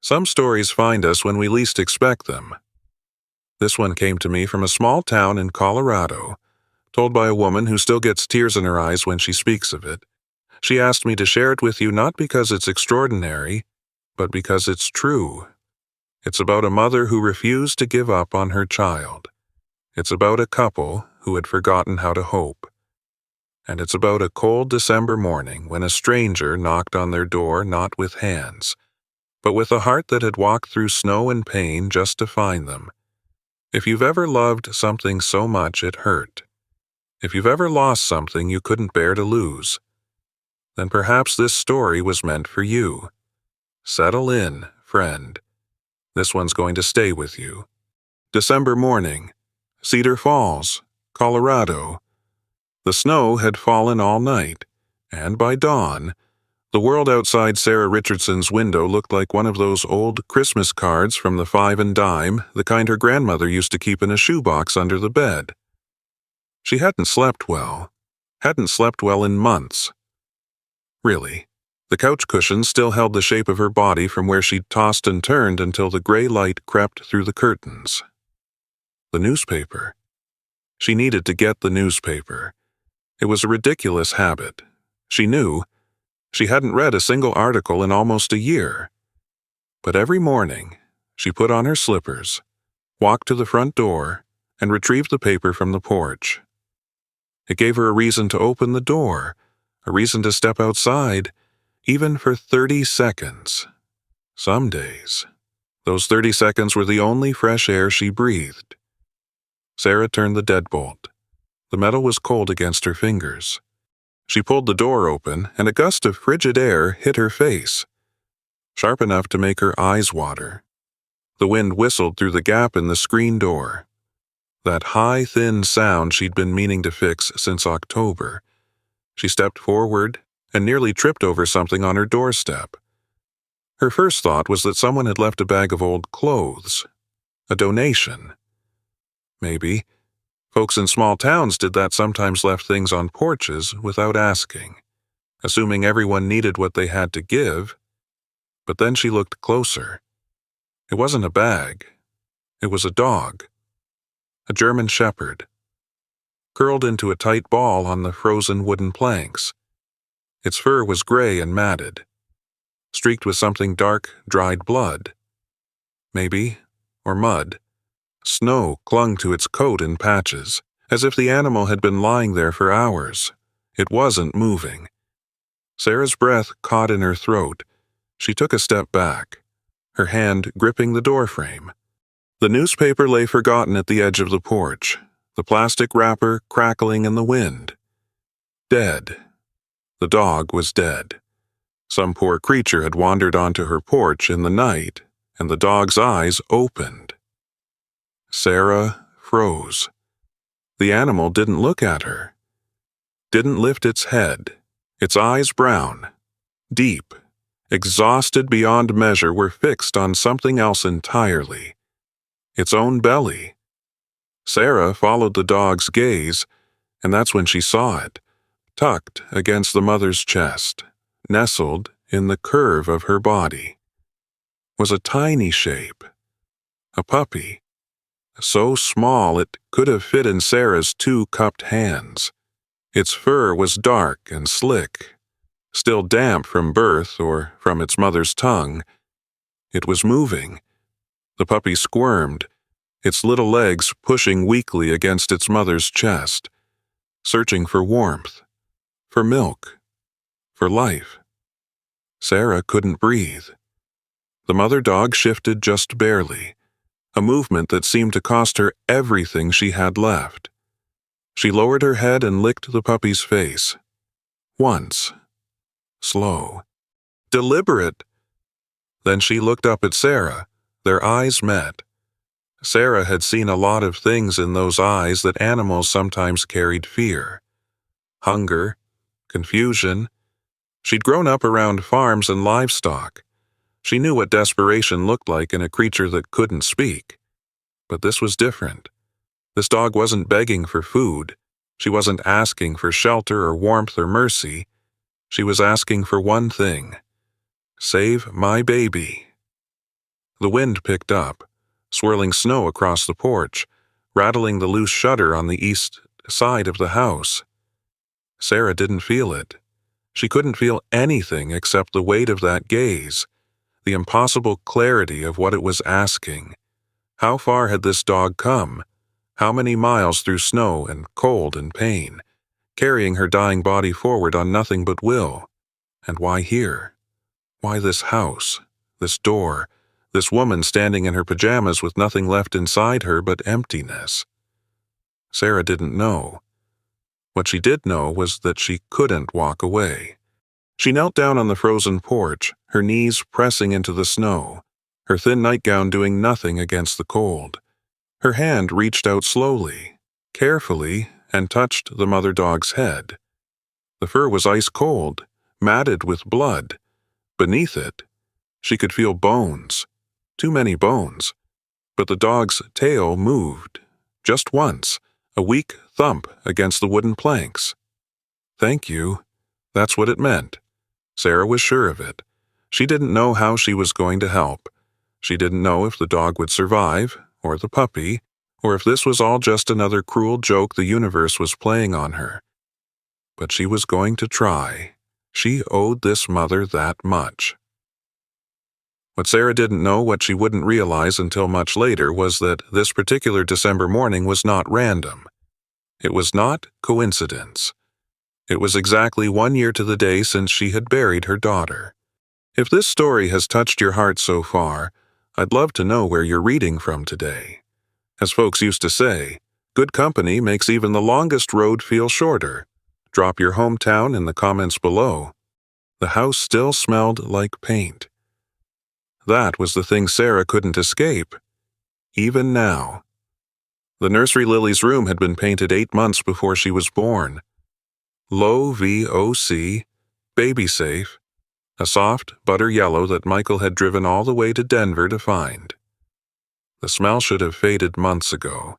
Some stories find us when we least expect them. This one came to me from a small town in Colorado, told by a woman who still gets tears in her eyes when she speaks of it. She asked me to share it with you not because it's extraordinary, but because it's true. It's about a mother who refused to give up on her child. It's about a couple who had forgotten how to hope. And it's about a cold December morning when a stranger knocked on their door not with hands, but with a heart that had walked through snow and pain just to find them. If you've ever loved something so much it hurt, if you've ever lost something you couldn't bear to lose, then perhaps this story was meant for you. Settle in, friend. This one's going to stay with you. December morning, Cedar Falls, Colorado. The snow had fallen all night, and by dawn, the world outside Sarah Richardson's window looked like one of those old Christmas cards from the 5 and dime, the kind her grandmother used to keep in a shoebox under the bed. She hadn't slept well in months. Really, the couch cushions still held the shape of her body from where she'd tossed and turned until the gray light crept through the curtains. The newspaper. She needed to get the newspaper. It was a ridiculous habit. She knew. She hadn't read a single article in almost a year. But every morning, she put on her slippers, walked to the front door, and retrieved the paper from the porch. It gave her a reason to open the door, a reason to step outside, even for 30 seconds. Some days, those 30 seconds were the only fresh air she breathed. Sarah turned the deadbolt. The metal was cold against her fingers. She pulled the door open, and a gust of frigid air hit her face, sharp enough to make her eyes water. The wind whistled through the gap in the screen door. That high, thin sound she'd been meaning to fix since October. She stepped forward and nearly tripped over something on her doorstep. Her first thought was that someone had left a bag of old clothes. A donation. Maybe. Folks in small towns did that, sometimes left things on porches without asking, assuming everyone needed what they had to give. But then she looked closer. It wasn't a bag. It was a dog. A German shepherd. Curled into a tight ball on the frozen wooden planks. Its fur was gray and matted, streaked with something dark, dried blood. Maybe, or mud. Snow clung to its coat in patches, as if the animal had been lying there for hours. It wasn't moving. Sarah's breath caught in her throat. She took a step back, her hand gripping the doorframe. The newspaper lay forgotten at the edge of the porch, the plastic wrapper crackling in the wind. Dead. The dog was dead. Some poor creature had wandered onto her porch in the night, and the dog's eyes opened. Sarah froze. The animal didn't look at her. Didn't lift its head. Its eyes brown, deep, exhausted beyond measure, were fixed on something else entirely. Its own belly. Sarah followed the dog's gaze, and that's when she saw it, tucked against the mother's chest, nestled in the curve of her body. Was a tiny shape. A puppy. So small it could have fit in Sarah's 2 cupped hands. Its fur was dark and slick, still damp from birth or from its mother's tongue. It was moving. The puppy squirmed, its little legs pushing weakly against its mother's chest, searching for warmth, for milk, for life. Sarah couldn't breathe. The mother dog shifted just barely, a movement that seemed to cost her everything she had left. She lowered her head and licked the puppy's face. Once. Slow. Deliberate. Then she looked up at Sarah. Their eyes met. Sarah had seen a lot of things in those eyes that animals sometimes carried: fear, hunger, confusion. She'd grown up around farms and livestock. She knew what desperation looked like in a creature that couldn't speak. But this was different. This dog wasn't begging for food. She wasn't asking for shelter or warmth or mercy. She was asking for one thing: save my baby. The wind picked up, swirling snow across the porch, rattling the loose shutter on the east side of the house. Sarah didn't feel it. She couldn't feel anything except the weight of that gaze, the impossible clarity of what it was asking. How far had this dog come? How many miles through snow and cold and pain, carrying her dying body forward on nothing but will? And why here? Why this house, this door, this woman standing in her pajamas with nothing left inside her but emptiness? Sarah didn't know. What she did know was that she couldn't walk away. She knelt down on the frozen porch, her knees pressing into the snow, her thin nightgown doing nothing against the cold. Her hand reached out slowly, carefully, and touched the mother dog's head. The fur was ice cold, matted with blood. Beneath it, she could feel bones, too many bones. But the dog's tail moved, just once, a weak thump against the wooden planks. Thank you. That's what it meant. Sarah was sure of it. She didn't know how she was going to help. She didn't know if the dog would survive, or the puppy, or if this was all just another cruel joke the universe was playing on her. But she was going to try. She owed this mother that much. What Sarah didn't know, what she wouldn't realize until much later, was that this particular December morning was not random. It was not coincidence. It was exactly 1 year to the day since she had buried her daughter. If this story has touched your heart so far, I'd love to know where you're reading from today. As folks used to say, good company makes even the longest road feel shorter. Drop your hometown in the comments below. The house still smelled like paint. That was the thing Sarah couldn't escape, even now. The nursery Lily's room had been painted 8 months before she was born. Low VOC, baby safe, a soft butter yellow that Michael had driven all the way to Denver to find. The smell should have faded months ago.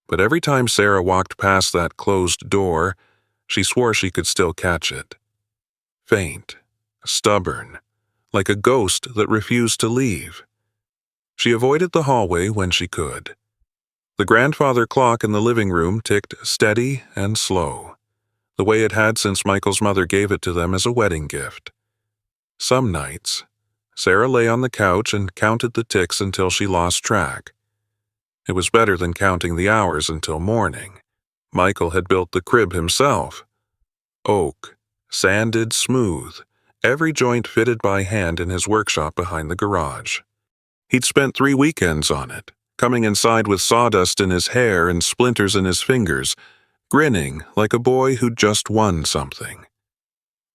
But every time Sarah walked past that closed door, she swore she could still catch it. Faint, stubborn, like a ghost that refused to leave. She avoided the hallway when she could. The grandfather clock in the living room ticked steady and slow, the way it had since Michael's mother gave it to them as a wedding gift. Some nights, Sarah lay on the couch and counted the ticks until she lost track. It was better than counting the hours until morning. Michael had built the crib himself. Oak, sanded smooth, every joint fitted by hand in his workshop behind the garage. He'd spent 3 weekends on it, coming inside with sawdust in his hair and splinters in his fingers, grinning like a boy who'd just won something.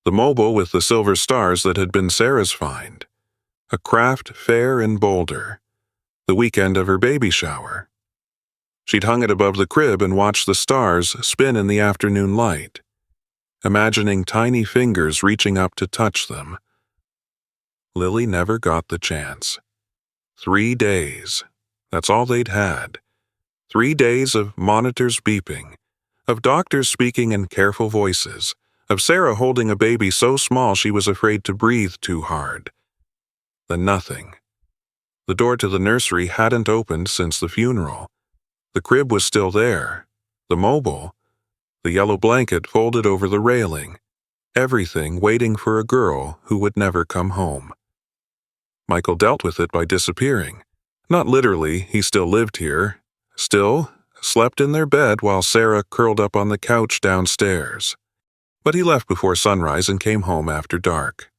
The mobile with the silver stars that had been Sarah's find. A craft fair in Boulder. The weekend of her baby shower. She'd hung it above the crib and watched the stars spin in the afternoon light, imagining tiny fingers reaching up to touch them. Lily never got the chance. 3 days. That's all they'd had. 3 days of monitors beeping, of doctors speaking in careful voices, of Sarah holding a baby so small she was afraid to breathe too hard. Then nothing. The door to the nursery hadn't opened since the funeral. The crib was still there. The mobile. The yellow blanket folded over the railing. Everything waiting for a girl who would never come home. Michael dealt with it by disappearing. Not literally, he still lived here. Still, slept in their bed while Sarah curled up on the couch downstairs. But he left before sunrise and came home after dark.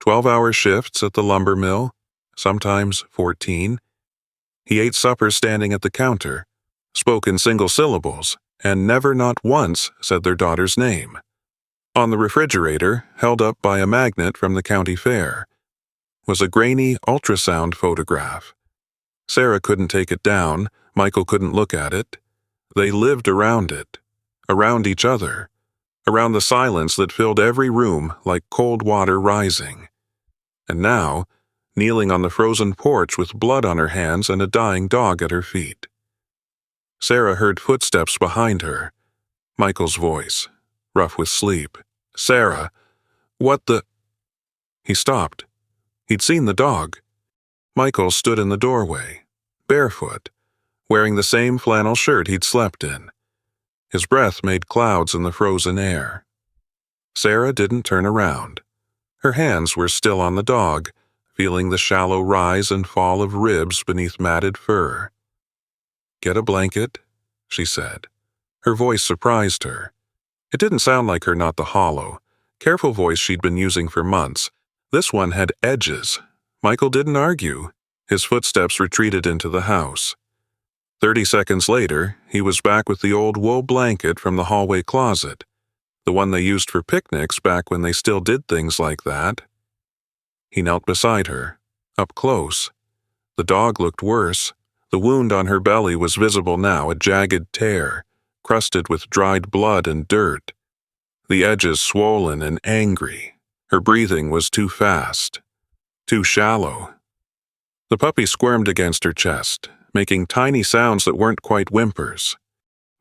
12-hour shifts at the lumber mill, sometimes 14. He ate supper standing at the counter, spoke in single syllables, and never not once said their daughter's name. On the refrigerator, held up by a magnet from the county fair, was a grainy ultrasound photograph. Sarah couldn't take it down, Michael couldn't look at it. They lived around it, around each other, around the silence that filled every room like cold water rising. And now, kneeling on the frozen porch with blood on her hands and a dying dog at her feet. Sarah heard footsteps behind her. Michael's voice, rough with sleep. "Sarah, what the—" He stopped. He'd seen the dog. Michael stood in the doorway, barefoot, wearing the same flannel shirt he'd slept in. His breath made clouds in the frozen air. Sarah didn't turn around. Her hands were still on the dog, feeling the shallow rise and fall of ribs beneath matted fur. "Get a blanket," she said. Her voice surprised her. It didn't sound like her not the hollow, careful voice she'd been using for months. This one had edges. Michael didn't argue. His footsteps retreated into the house. 30 seconds later, he was back with the old wool blanket from the hallway closet, the one they used for picnics back when they still did things like that. He knelt beside her, up close. The dog looked worse. The wound on her belly was visible now, a jagged tear, crusted with dried blood and dirt. The edges swollen and angry. Her breathing was too fast, too shallow. The puppy squirmed against her chest, making tiny sounds that weren't quite whimpers.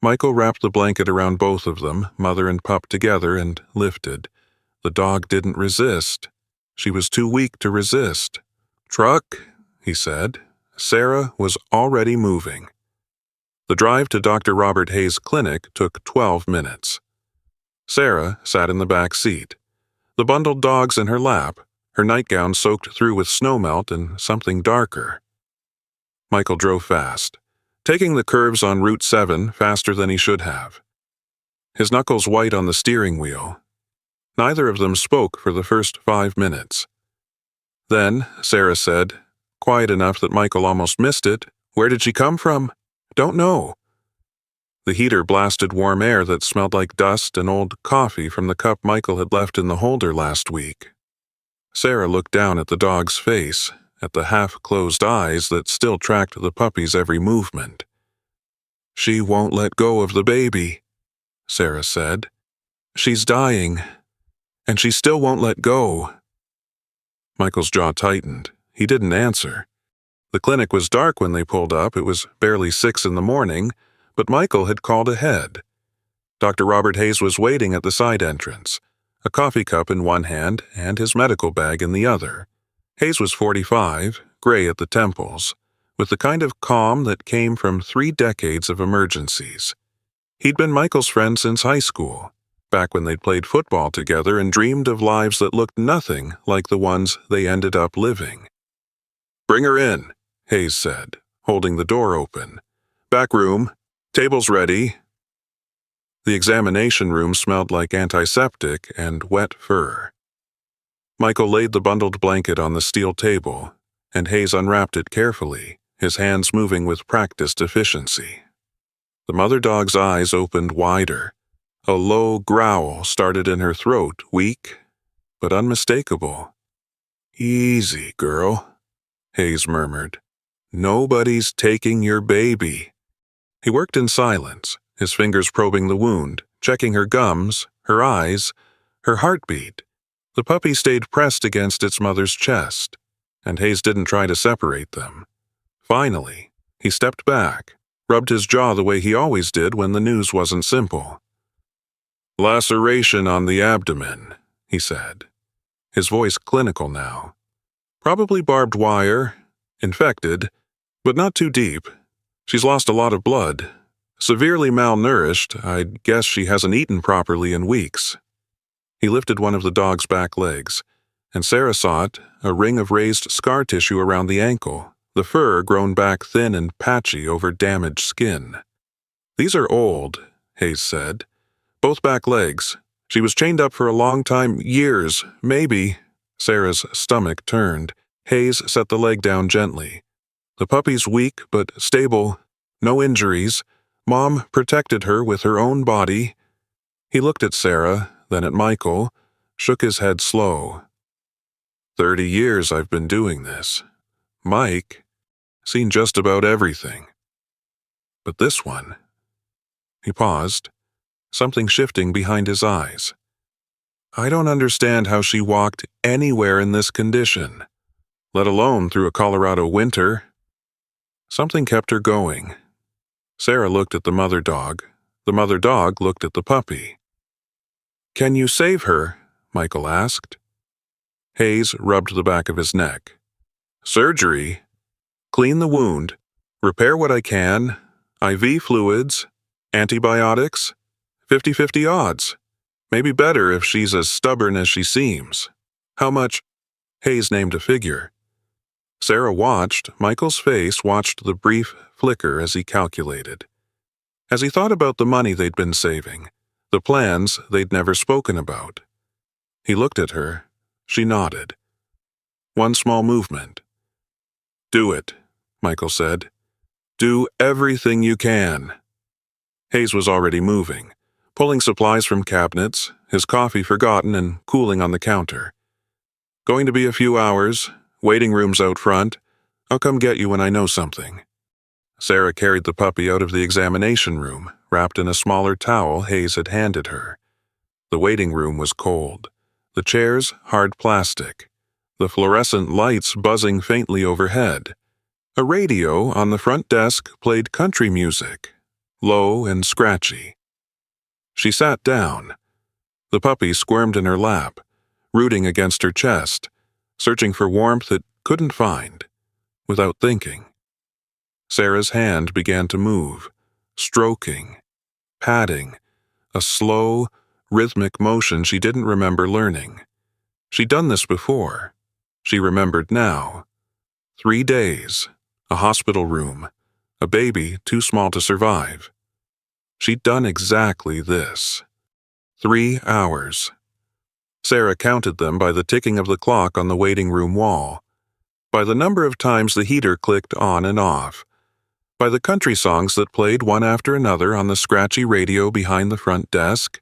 Michael wrapped the blanket around both of them, mother and pup together, and lifted. The dog didn't resist. She was too weak to resist. "Truck," he said. Sarah was already moving. The drive to Dr. Robert Hayes' clinic took 12 minutes. Sarah sat in the back seat, the bundled dogs in her lap, her nightgown soaked through with snowmelt and something darker. Michael drove fast, taking the curves on Route 7 faster than he should have. His knuckles white on the steering wheel. Neither of them spoke for the first 5 minutes. Then, Sarah said, quiet enough that Michael almost missed it, "Where did she come from?" "Don't know." The heater blasted warm air that smelled like dust and old coffee from the cup Michael had left in the holder last week. Sarah looked down at the dog's face, at the half-closed eyes that still tracked the puppy's every movement. "She won't let go of the baby," Sarah said. "She's dying, and she still won't let go." Michael's jaw tightened. He didn't answer. The clinic was dark when they pulled up. It was barely 6 in the morning, but Michael had called ahead. Dr. Robert Hayes was waiting at the side entrance, a coffee cup in one hand and his medical bag in the other. Hayes was 45, gray at the temples, with the kind of calm that came from 3 decades of emergencies. He'd been Michael's friend since high school, back when they'd played football together and dreamed of lives that looked nothing like the ones they ended up living. "Bring her in," Hayes said, holding the door open. "Back room. Table's ready." The examination room smelled like antiseptic and wet fur. Michael laid the bundled blanket on the steel table, and Hayes unwrapped it carefully, his hands moving with practiced efficiency. The mother dog's eyes opened wider. A low growl started in her throat, weak but unmistakable. "Easy, girl," Hayes murmured. "Nobody's taking your baby." He worked in silence, his fingers probing the wound, checking her gums, her eyes, her heartbeat. The puppy stayed pressed against its mother's chest, and Hayes didn't try to separate them. Finally, he stepped back, rubbed his jaw the way he always did when the news wasn't simple. "Laceration on the abdomen," he said, his voice clinical now. "Probably barbed wire, infected, but not too deep. She's lost a lot of blood. Severely malnourished. I'd guess she hasn't eaten properly in weeks." He lifted one of the dog's back legs, and Sarah saw it, a ring of raised scar tissue around the ankle, the fur grown back thin and patchy over damaged skin. "These are old," Hayes said. "Both back legs. She was chained up for a long time, years, maybe." Sarah's stomach turned. Hayes set the leg down gently. "The puppy's weak but stable. No injuries. Mom protected her with her own body." He looked at Sarah, then at Michael, shook his head slow. 30 years I've been doing this. Mike, seen just about everything. But this one." He paused, something shifting behind his eyes. "I don't understand how she walked anywhere in this condition, let alone through a Colorado winter." Something kept her going. Sarah looked at the mother dog. The mother dog looked at the puppy. "Can you save her?" Michael asked. Hayes rubbed the back of his neck. Surgery. Clean the wound. Repair what I can. IV fluids. Antibiotics. 50-50 odds. Maybe better if she's as stubborn as she seems. How much? Hayes named a figure. Sarah watched. Michael's face watched the brief flicker as he calculated. As he thought about the money they'd been saving, the plans they'd never spoken about. He looked at her. She nodded. One small movement. Do it, Michael said. Do everything you can. Hayes was already moving, pulling supplies from cabinets, his coffee forgotten and cooling on the counter. Going to be a few hours, waiting rooms out front. I'll come get you when I know something. Sarah carried the puppy out of the examination room, wrapped in a smaller towel Hayes had handed her. The waiting room was cold. The chairs hard plastic. The fluorescent lights buzzing faintly overhead. A radio on the front desk played country music, low and scratchy. She sat down. The puppy squirmed in her lap, rooting against her chest, searching for warmth it couldn't find, without thinking. Sarah's hand began to move, stroking, patting, a slow, rhythmic motion she didn't remember learning. She'd done this before. She remembered now. 3 days, a hospital room, a baby too small to survive. She'd done exactly this. 3 hours. Sarah counted them by the ticking of the clock on the waiting room wall, by the number of times the heater clicked on and off, by the country songs that played one after another on the scratchy radio behind the front desk.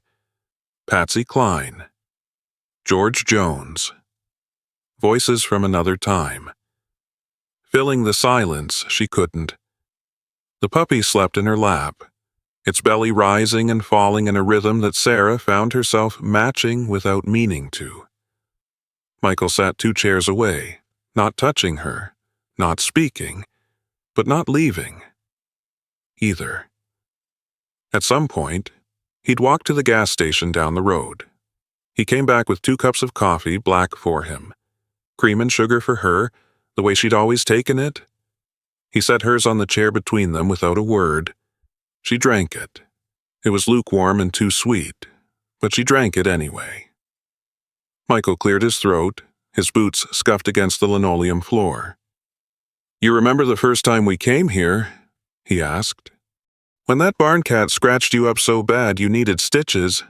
Patsy Cline. George Jones. Voices from another time. Filling the silence, she couldn't. The puppy slept in her lap, its belly rising and falling in a rhythm that Sarah found herself matching without meaning to. Michael sat 2 chairs away, not touching her, not speaking, but not leaving. Either. At some point, he'd walked to the gas station down the road. He came back with 2 cups of coffee, black for him. Cream and sugar for her, the way she'd always taken it. He set hers on the chair between them without a word. She drank it. It was lukewarm and too sweet, but she drank it anyway. Michael cleared his throat, his boots scuffed against the linoleum floor. You remember the first time we came here? He asked. When that barn cat scratched you up so bad you needed stitches.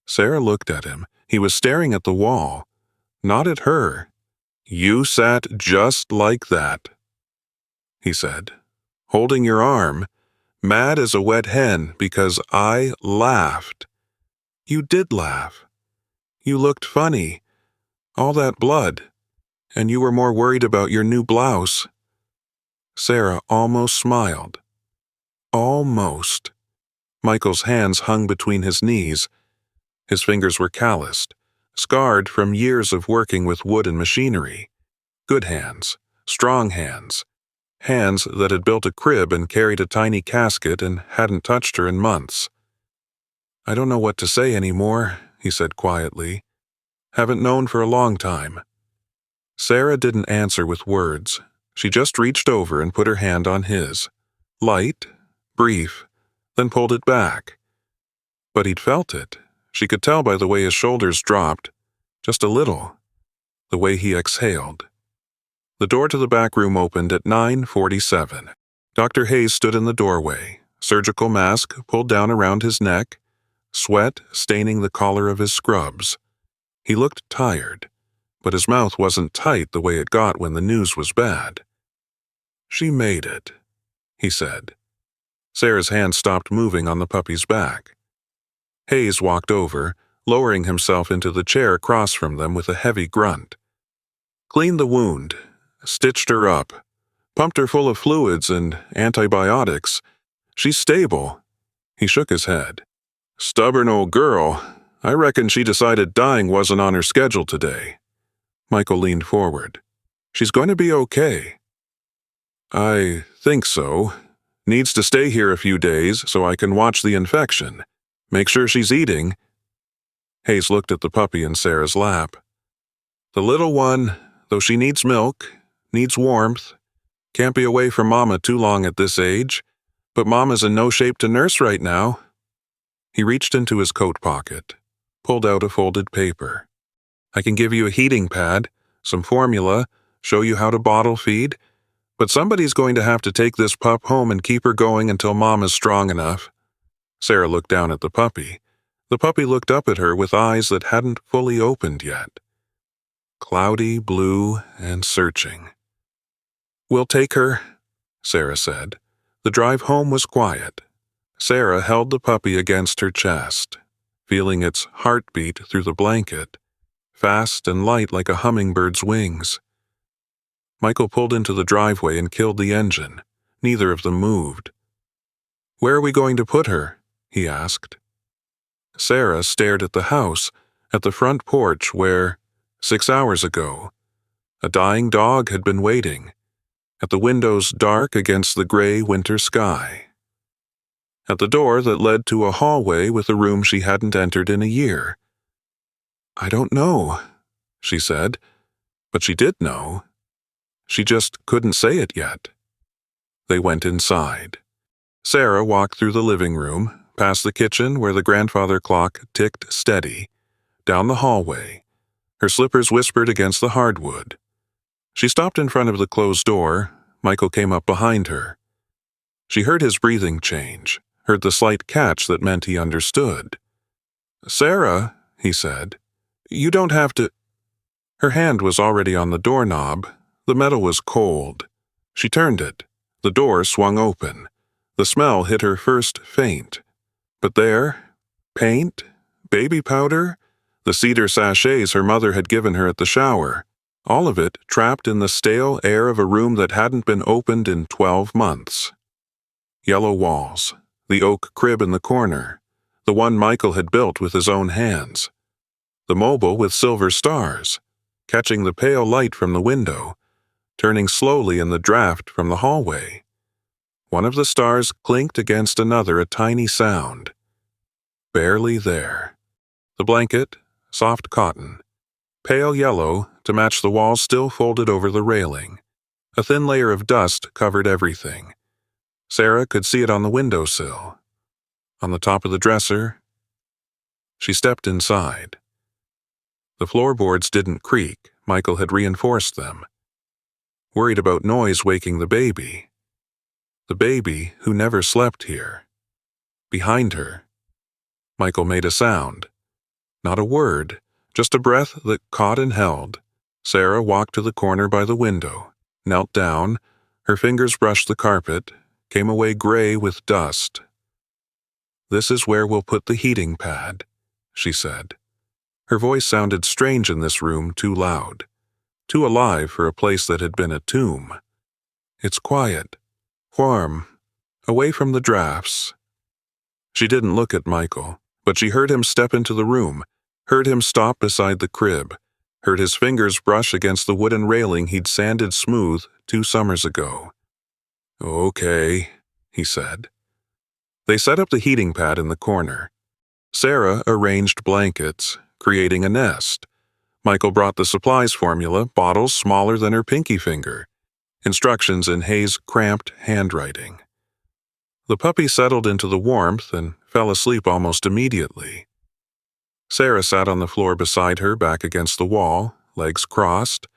Sarah looked at him. He was staring at the wall, not at her. You sat just like that, he said, holding your arm, mad as a wet hen because I laughed. You did laugh. You looked funny. All that blood. And you were more worried about your new blouse. Sarah almost smiled. Almost. Michael's hands hung between his knees. His fingers were calloused, scarred from years of working with wood and machinery. Good hands, strong hands, hands that had built a crib and carried a tiny casket and hadn't touched her in months. I don't know what to say anymore, he said quietly. Haven't known for a long time. Sarah didn't answer with words. She just reached over and put her hand on his. Light, brief, then pulled it back. But he'd felt it. She could tell by the way his shoulders dropped, just a little, the way he exhaled. The door to the back room opened at 9:47. Dr. Hayes stood in the doorway, surgical mask pulled down around his neck, sweat staining the collar of his scrubs. He looked tired, but his mouth wasn't tight the way it got when the news was bad. She made it, he said. Sarah's hand stopped moving on the puppy's back. Hayes walked over, lowering himself into the chair across from them with a heavy grunt. Cleaned the wound, stitched her up, pumped her full of fluids and antibiotics. She's stable. He shook his head. Stubborn old girl. I reckon she decided dying wasn't on her schedule today. Michael leaned forward. She's going to be okay. I think so. Needs to stay here a few days so I can watch the infection. Make sure she's eating. Hayes looked at the puppy in Sarah's lap. The little one, though she needs milk, needs warmth. Can't be away from Mama too long at this age, but Mama's in no shape to nurse right now." He reached into his coat pocket, pulled out a folded paper. "I can give you a heating pad, some formula, show you how to bottle feed, but somebody's going to have to take this pup home and keep her going until Mama's strong enough." Sarah looked down at the puppy. The puppy looked up at her with eyes that hadn't fully opened yet. Cloudy, blue, and searching. "We'll take her," Sarah said. The drive home was quiet. Sarah held the puppy against her chest, feeling its heartbeat through the blanket, fast and light like a hummingbird's wings. Michael pulled into the driveway and killed the engine. Neither of them moved. "Where are we going to put her?" he asked. Sarah stared at the house, at the front porch where, 6 hours ago, a dying dog had been waiting, at the windows dark against the gray winter sky, at the door that led to a hallway with a room she hadn't entered in a year. "I don't know," she said, but she did know. She just couldn't say it yet. They went inside. Sarah walked through the living room, past the kitchen where the grandfather clock ticked steady, down the hallway. Her slippers whispered against the hardwood. She stopped in front of the closed door. Michael came up behind her. She heard his breathing change, heard the slight catch that meant he understood. "Sarah," he said, "you don't have to—" Her hand was already on the doorknob. The metal was cold. She turned it. The door swung open. The smell hit her first faint. But there, paint, baby powder, the cedar sachets her mother had given her at the shower, all of it trapped in the stale air of a room that hadn't been opened in 12 months. Yellow walls, the oak crib in the corner, the one Michael had built with his own hands. The mobile with silver stars, catching the pale light from the window, turning slowly in the draft from the hallway. One of the stars clinked against another, a tiny sound. Barely there. The blanket, soft cotton, pale yellow to match the walls still folded over the railing. A thin layer of dust covered everything. Sarah could see it on the windowsill. On the top of the dresser. She stepped inside. The floorboards didn't creak. Michael had reinforced them. Worried about noise waking the baby. The baby who never slept here. Behind her. Michael made a sound. Not a word, just a breath that caught and held. Sarah walked to the corner by the window, knelt down, her fingers brushed the carpet, came away gray with dust. "This is where we'll put the heating pad," she said. Her voice sounded strange in this room, too loud, too alive for a place that had been a tomb. "It's quiet. Warm, away from the drafts." She didn't look at Michael, but she heard him step into the room, heard him stop beside the crib, heard his fingers brush against the wooden railing he'd sanded smooth 2 summers ago. "Okay," he said. They set up the heating pad in the corner. Sarah arranged blankets, creating a nest. Michael brought the supplies formula, bottles smaller than her pinky finger. Instructions in Hayes' cramped handwriting. The puppy settled into the warmth and fell asleep almost immediately. Sarah sat on the floor beside her, back against the wall, legs crossed.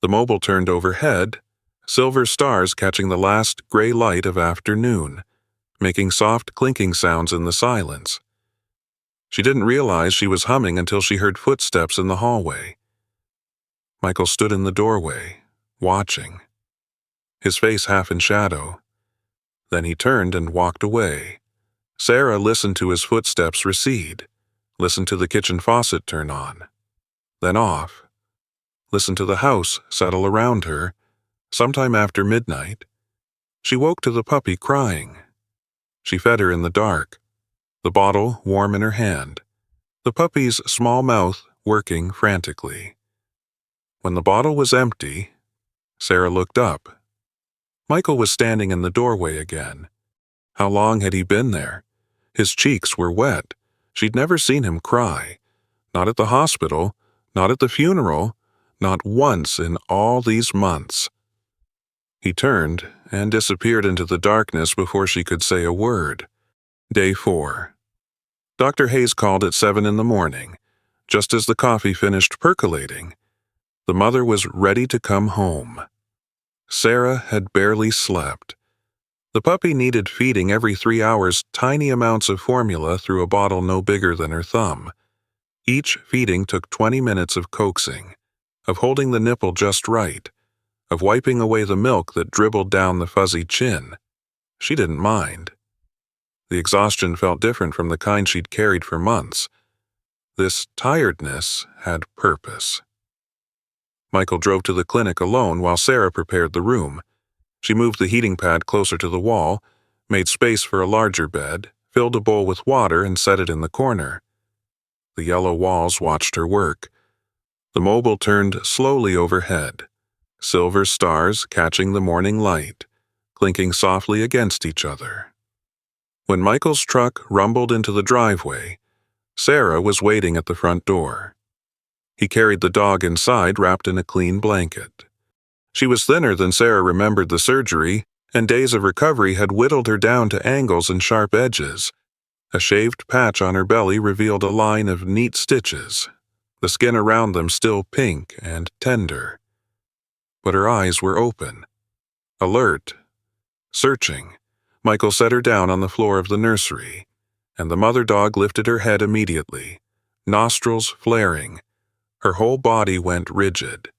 The mobile turned overhead, silver stars catching the last gray light of afternoon, making soft clinking sounds in the silence. She didn't realize she was humming until she heard footsteps in the hallway. Michael stood in the doorway, watching, his face half in shadow. Then he turned and walked away. Sarah listened to his footsteps recede, listened to the kitchen faucet turn on, then off, listened to the house settle around her. Sometime after midnight, she woke to the puppy crying. She fed her in the dark, the bottle warm in her hand, the puppy's small mouth working frantically. When the bottle was empty, Sarah looked up. Michael was standing in the doorway again. How long had he been there? His cheeks were wet. She'd never seen him cry. Not at the hospital, not at the funeral, not once in all these months. He turned and disappeared into the darkness before she could say a word. Day 4. Dr. Hayes called at 7 in the morning. Just as the coffee finished percolating, the mother was ready to come home. Sarah had barely slept. The puppy needed feeding every 3 hours, tiny amounts of formula through a bottle no bigger than her thumb. Each feeding took 20 minutes of coaxing, of holding the nipple just right, of wiping away the milk that dribbled down the fuzzy chin. She didn't mind. The exhaustion felt different from the kind she'd carried for months. This tiredness had purpose. Michael drove to the clinic alone while Sarah prepared the room. She moved the heating pad closer to the wall, made space for a larger bed, filled a bowl with water and set it in the corner. The yellow walls watched her work. The mobile turned slowly overhead, silver stars catching the morning light, clinking softly against each other. When Michael's truck rumbled into the driveway, Sarah was waiting at the front door. He carried the dog inside wrapped in a clean blanket. She was thinner than Sarah remembered the surgery, and days of recovery had whittled her down to angles and sharp edges. A shaved patch on her belly revealed a line of neat stitches, the skin around them still pink and tender. But her eyes were open, alert, searching. Michael set her down on the floor of the nursery, and the mother dog lifted her head immediately, nostrils flaring. Her whole body went rigid.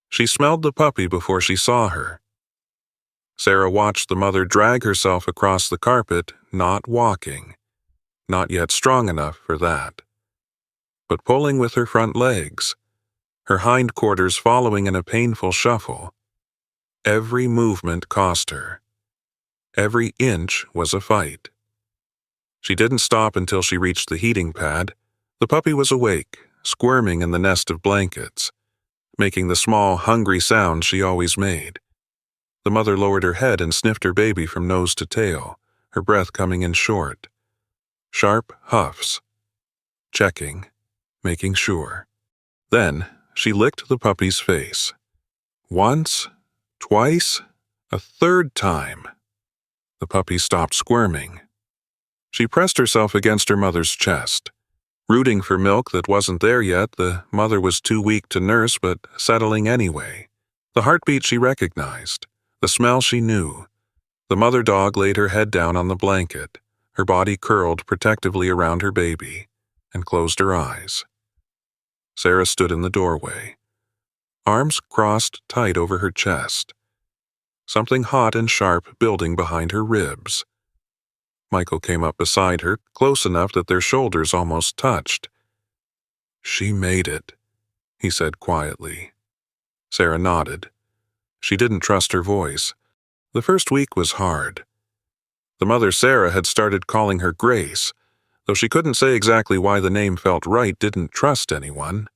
She smelled the puppy before she saw her. Sarah watched the mother drag herself across the carpet, not walking, not yet strong enough for that, but pulling with her front legs, her hindquarters following in a painful shuffle. Every movement cost her. Every inch was a fight. She didn't stop until she reached the heating pad. The puppy was awake, squirming in the nest of blankets, making the small, hungry sound she always made. The mother lowered her head and sniffed her baby from nose to tail, her breath coming in short. Sharp huffs. Checking, making sure. Then she licked the puppy's face. Once, twice, a third time. The puppy stopped squirming. She pressed herself against her mother's chest. Rooting for milk that wasn't there yet, the mother was too weak to nurse but settling anyway. The heartbeat she recognized, the smell she knew. The mother dog laid her head down on the blanket, her body curled protectively around her baby, and closed her eyes. Sarah stood in the doorway, arms crossed tight over her chest, something hot and sharp building behind her ribs. Michael came up beside her, close enough that their shoulders almost touched. "She made it," he said quietly. Sarah nodded. She didn't trust her voice. The first week was hard. The mother Sarah had started calling her Grace, though she couldn't say exactly why the name felt right, didn't trust anyone.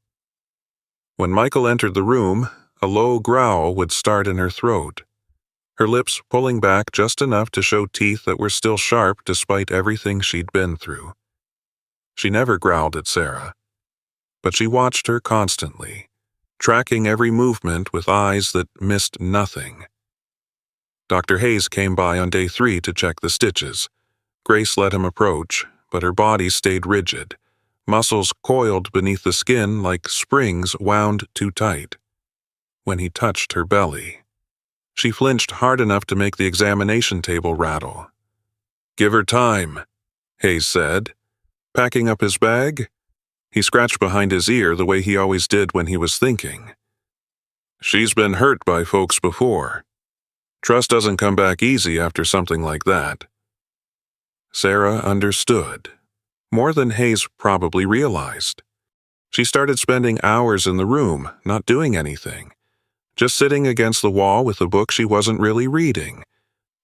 When Michael entered the room, a low growl would start in her throat, her lips pulling back just enough to show teeth that were still sharp despite everything she'd been through. She never growled at Sarah, but she watched her constantly, tracking every movement with eyes that missed nothing. Dr. Hayes came by on day 3 to check the stitches. Grace let him approach, but her body stayed rigid, muscles coiled beneath the skin like springs wound too tight. When he touched her belly, she flinched hard enough to make the examination table rattle. "Give her time," Hayes said. Packing up his bag, he scratched behind his ear the way he always did when he was thinking. "She's been hurt by folks before. Trust doesn't come back easy after something like that." Sarah understood, more than Hayes probably realized. She started spending hours in the room, not doing anything, just sitting against the wall with a book she wasn't really reading,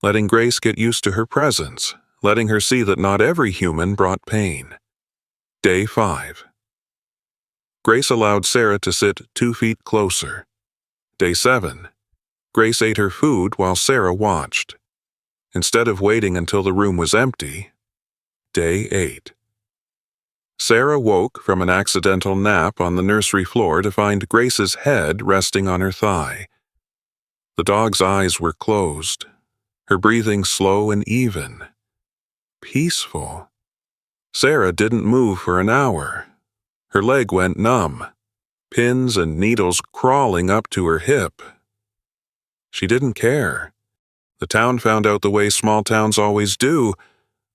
letting Grace get used to her presence, letting her see that not every human brought pain. Day 5. Grace allowed Sarah to sit 2 feet closer. Day 7. Grace ate her food while Sarah watched, instead of waiting until the room was empty. Day 8. Sarah woke from an accidental nap on the nursery floor to find Grace's head resting on her thigh. The dog's eyes were closed, her breathing slow and even. Peaceful. Sarah didn't move for an hour. Her leg went numb, pins and needles crawling up to her hip. She didn't care. The town found out the way small towns always do.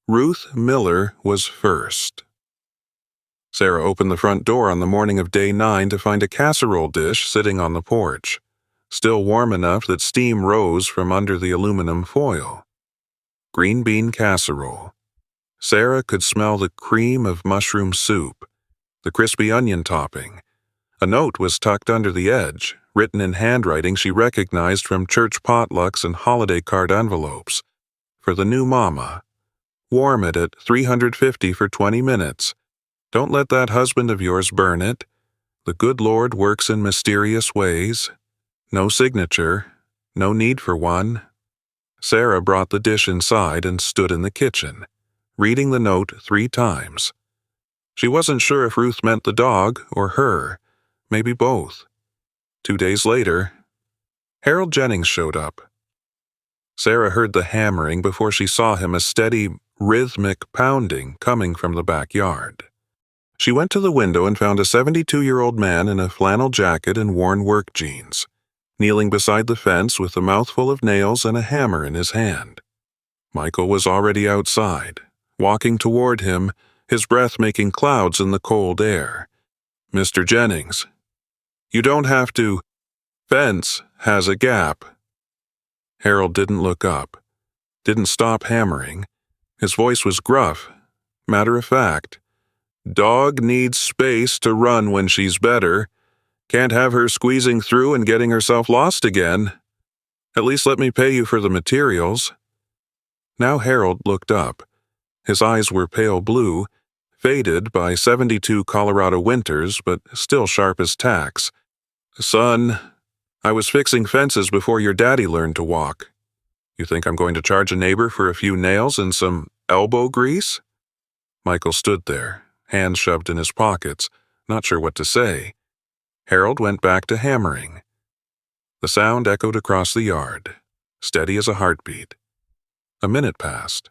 Ruth Miller was first. Sarah opened the front door on the morning of day 9 to find a casserole dish sitting on the porch, still warm enough that steam rose from under the aluminum foil. Green bean casserole. Sarah could smell the cream of mushroom soup, the crispy onion topping. A note was tucked under the edge, written in handwriting she recognized from church potlucks and holiday card envelopes. For the new mama. Warm it at 350 for 20 minutes. Don't let that husband of yours burn it. The good Lord works in mysterious ways. No signature. No need for one. Sarah brought the dish inside and stood in the kitchen, reading the note 3 times. She wasn't sure if Ruth meant the dog or her, maybe both. 2 days later, Harold Jennings showed up. Sarah heard the hammering before she saw him, a steady, rhythmic pounding coming from the backyard. She went to the window and found a 72-year-old man in a flannel jacket and worn work jeans, kneeling beside the fence with a mouthful of nails and a hammer in his hand. Michael was already outside, walking toward him, his breath making clouds in the cold air. "Mr. Jennings, you don't have to. Fence has a gap." Harold didn't look up, didn't stop hammering. His voice was gruff, matter-of-fact. "Dog needs space to run when she's better. Can't have her squeezing through and getting herself lost again. At least let me pay you for the materials." Now Harold looked up. His eyes were pale blue, faded by 72 Colorado winters, but still sharp as tacks. "Son, I was fixing fences before your daddy learned to walk. You think I'm going to charge a neighbor for a few nails and some elbow grease?" Michael stood there, hands shoved in his pockets, not sure what to say. Harold went back to hammering. The sound echoed across the yard, steady as a heartbeat. A minute passed.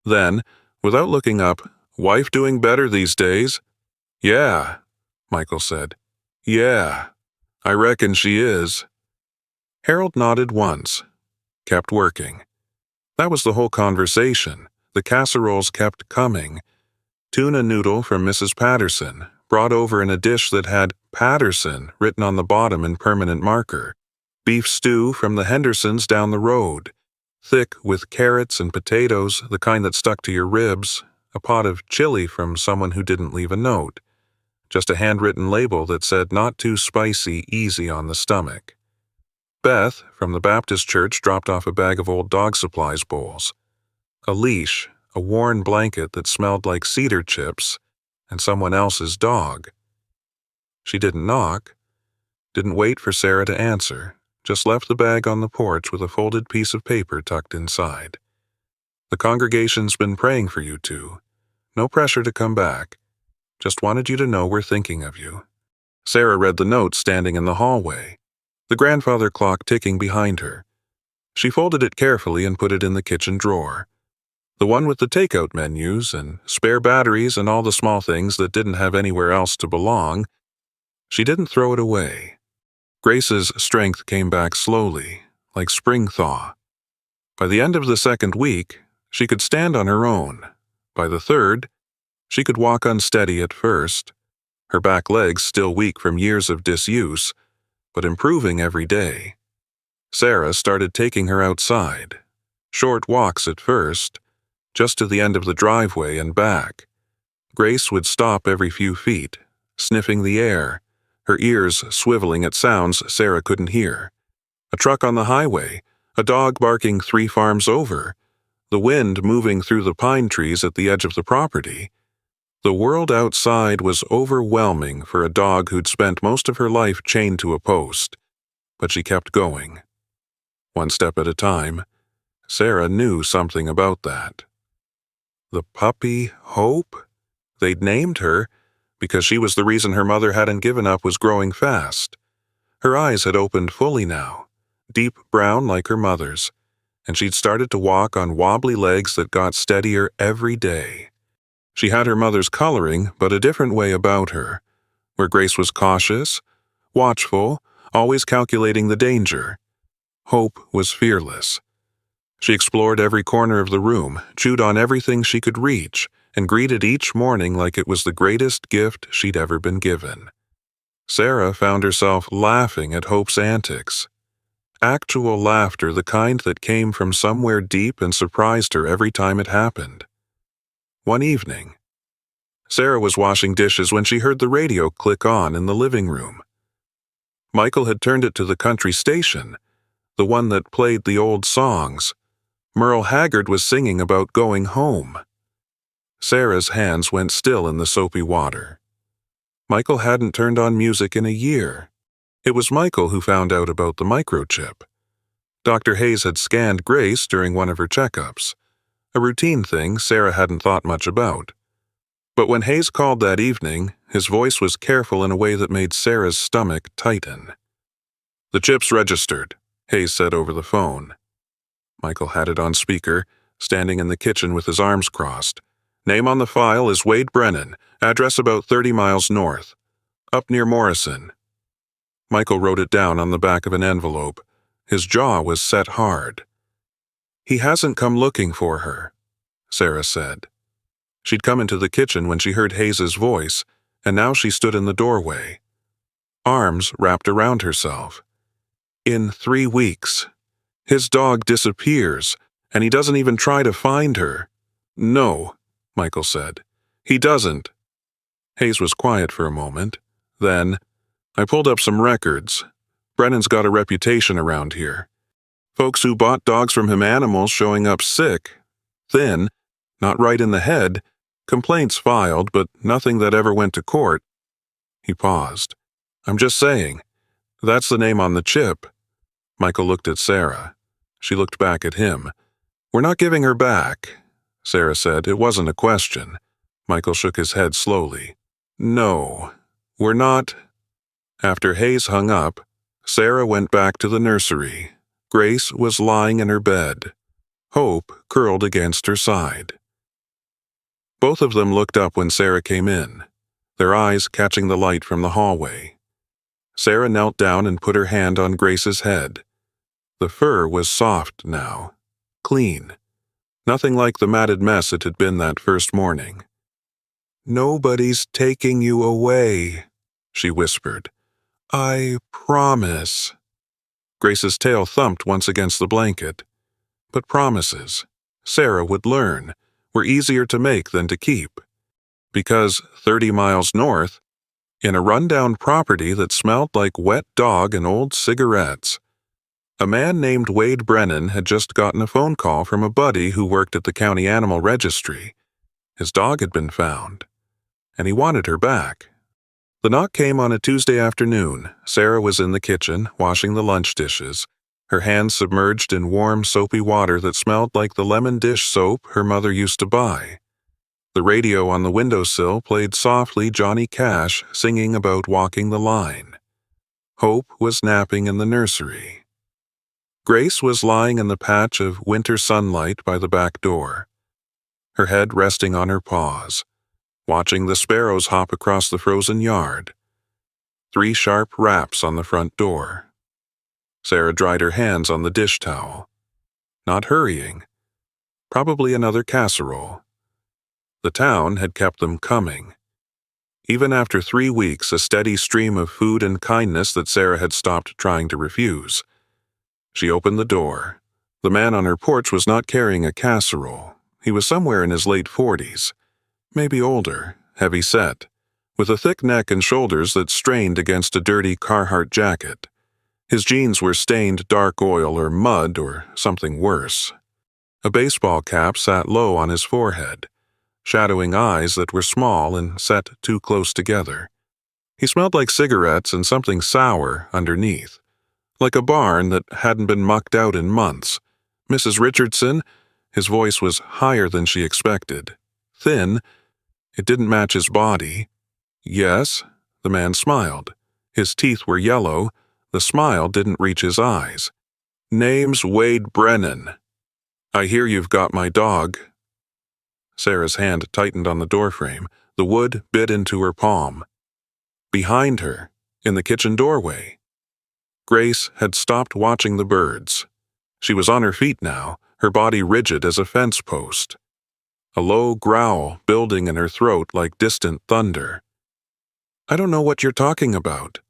Then, without looking up, "Wife doing better these days?" "Yeah," Michael said. "Yeah, I reckon she is." Harold nodded once, kept working. That was the whole conversation. The casseroles kept coming. Tuna noodle from Mrs. Patterson, brought over in a dish that had Patterson written on the bottom in permanent marker. Beef stew from the Hendersons down the road, thick with carrots and potatoes, the kind that stuck to your ribs. A pot of chili from someone who didn't leave a note. Just a handwritten label that said "not too spicy, easy on the stomach." Beth, from the Baptist church, dropped off a bag of old dog supplies bowls. A leash, a worn blanket that smelled like cedar chips, and someone else's dog. She didn't knock, didn't wait for Sarah to answer, just left the bag on the porch with a folded piece of paper tucked inside. "The congregation's been praying for you two. No pressure to come back. Just wanted you to know we're thinking of you." Sarah read the note standing in the hallway, the grandfather clock ticking behind her. She folded it carefully and put it in the kitchen drawer. The one with the takeout menus and spare batteries and all the small things that didn't have anywhere else to belong. She didn't throw it away. Grace's strength came back slowly, like spring thaw. By the end of the 2nd week, she could stand on her own. By the 3rd, she could walk unsteady at first, her back legs still weak from years of disuse, but improving every day. Sarah started taking her outside. Short walks at first, just to the end of the driveway and back. Grace would stop every few feet, sniffing the air, her ears swiveling at sounds Sarah couldn't hear. A truck on the highway, a dog barking 3 farms over, the wind moving through the pine trees at the edge of the property. The world outside was overwhelming for a dog who'd spent most of her life chained to a post, but she kept going. One step at a time. Sarah knew something about that. The puppy Hope? They'd named her because she was the reason her mother hadn't given up was growing fast. Her eyes had opened fully now, deep brown like her mother's, and she'd started to walk on wobbly legs that got steadier every day. She had her mother's coloring, but a different way about her, where Grace was cautious, watchful, always calculating the danger. Hope was fearless. She explored every corner of the room, chewed on everything she could reach, and greeted each morning like it was the greatest gift she'd ever been given. Sarah found herself laughing at Hope's antics. Actual laughter, the kind that came from somewhere deep and surprised her every time it happened. One evening, Sarah was washing dishes when she heard the radio click on in the living room. Michael had turned it to the country station, the one that played the old songs. Merle Haggard was singing about going home. Sarah's hands went still in the soapy water. Michael hadn't turned on music in a year. It was Michael who found out about the microchip. Dr. Hayes had scanned Grace during one of her checkups, a routine thing Sarah hadn't thought much about. But when Hayes called that evening, his voice was careful in a way that made Sarah's stomach tighten. "The chip's registered," Hayes said over the phone. Michael had it on speaker, standing in the kitchen with his arms crossed. "Name on the file is Wade Brennan, address about 30 miles north, up near Morrison." Michael wrote it down on the back of an envelope. His jaw was set hard. "He hasn't come looking for her," Sarah said. She'd come into the kitchen when she heard Hayes's voice, and now she stood in the doorway, arms wrapped around herself. "In 3 weeks. His dog disappears, and he doesn't even try to find her." "No," Michael said. "He doesn't." Hayes was quiet for a moment. Then, "I pulled up some records. Brennan's got a reputation around here. Folks who bought dogs from him, animals showing up sick, thin, not right in the head, complaints filed, but nothing that ever went to court." He paused. "I'm just saying, that's the name on the chip." Michael looked at Sarah. She looked back at him. "We're not giving her back," Sarah said. It wasn't a question. Michael shook his head slowly. "No, we're not." After Hayes hung up, Sarah went back to the nursery. Grace was lying in her bed, Hope curled against her side. Both of them looked up when Sarah came in, their eyes catching the light from the hallway. Sarah knelt down and put her hand on Grace's head. The fur was soft now, clean, nothing like the matted mess it had been that first morning. "Nobody's taking you away," she whispered. "I promise." Grace's tail thumped once against the blanket. But promises, Sarah would learn, were easier to make than to keep. Because 30 miles north, in a rundown property that smelled like wet dog and old cigarettes, a man named Wade Brennan had just gotten a phone call from a buddy who worked at the county animal registry. His dog had been found, and he wanted her back. The knock came on a Tuesday afternoon. Sarah was in the kitchen, washing the lunch dishes, her hands submerged in warm, soapy water that smelled like the lemon dish soap her mother used to buy. The radio on the windowsill played softly Johnny Cash singing about walking the line. Hope was napping in the nursery. Grace was lying in the patch of winter sunlight by the back door, her head resting on her paws, watching the sparrows hop across the frozen yard. 3 sharp raps on the front door. Sarah dried her hands on the dish towel. Not hurrying. Probably another casserole. The town had kept them coming. Even after 3 weeks, a steady stream of food and kindness that Sarah had stopped trying to refuse. She opened the door. The man on her porch was not carrying a casserole. He was somewhere in his late 40s. Maybe older, heavy-set, with a thick neck and shoulders that strained against a dirty Carhartt jacket. His jeans were stained dark oil or mud or something worse. A baseball cap sat low on his forehead, shadowing eyes that were small and set too close together. He smelled like cigarettes and something sour underneath, like a barn that hadn't been mucked out in months. "Mrs. Richardson?" His voice was higher than she expected. Thin. It didn't match his body. "Yes?" The man smiled. His teeth were yellow. The smile didn't reach his eyes. Name's Wade Brennan. I hear you've got my dog." Sarah's hand tightened on the doorframe. The wood bit into her palm. Behind her, in the kitchen doorway, Grace had stopped watching the birds. She was on her feet now, her body rigid as a fence post. A low growl building in her throat like distant thunder. "I don't know what you're talking about,"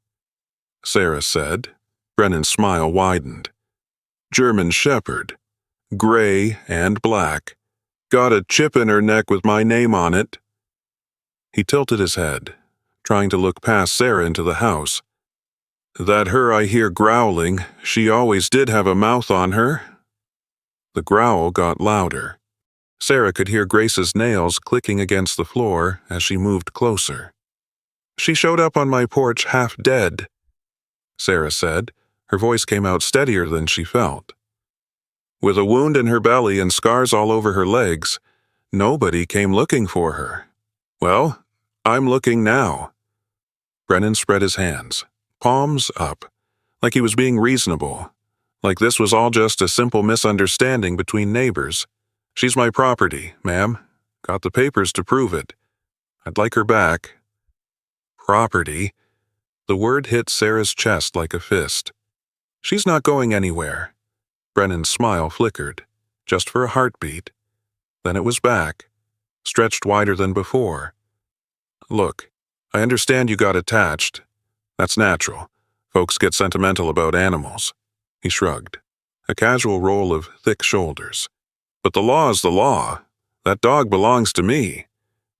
Sarah said. Brennan's smile widened. "German Shepherd. Gray and black. Got a chip in her neck with my name on it." He tilted his head, trying to look past Sarah into the house. "That her I hear growling, she always did have a mouth on her." The growl got louder. Sarah could hear Grace's nails clicking against the floor as she moved closer. "She showed up on my porch half dead," Sarah said. Her voice came out steadier than she felt. "With a wound in her belly and scars all over her legs. Nobody came looking for her. Well, I'm looking now." Brennan spread his hands, palms up, like he was being reasonable, like this was all just a simple misunderstanding between neighbors. "She's my property, ma'am. Got the papers to prove it. I'd like her back." Property. The word hit Sarah's chest like a fist. "She's not going anywhere." Brennan's smile flickered, just for a heartbeat. Then it was back, stretched wider than before. "Look, I understand you got attached. That's natural. Folks get sentimental about animals." He shrugged, a casual roll of thick shoulders. "But the law's the law. That dog belongs to me.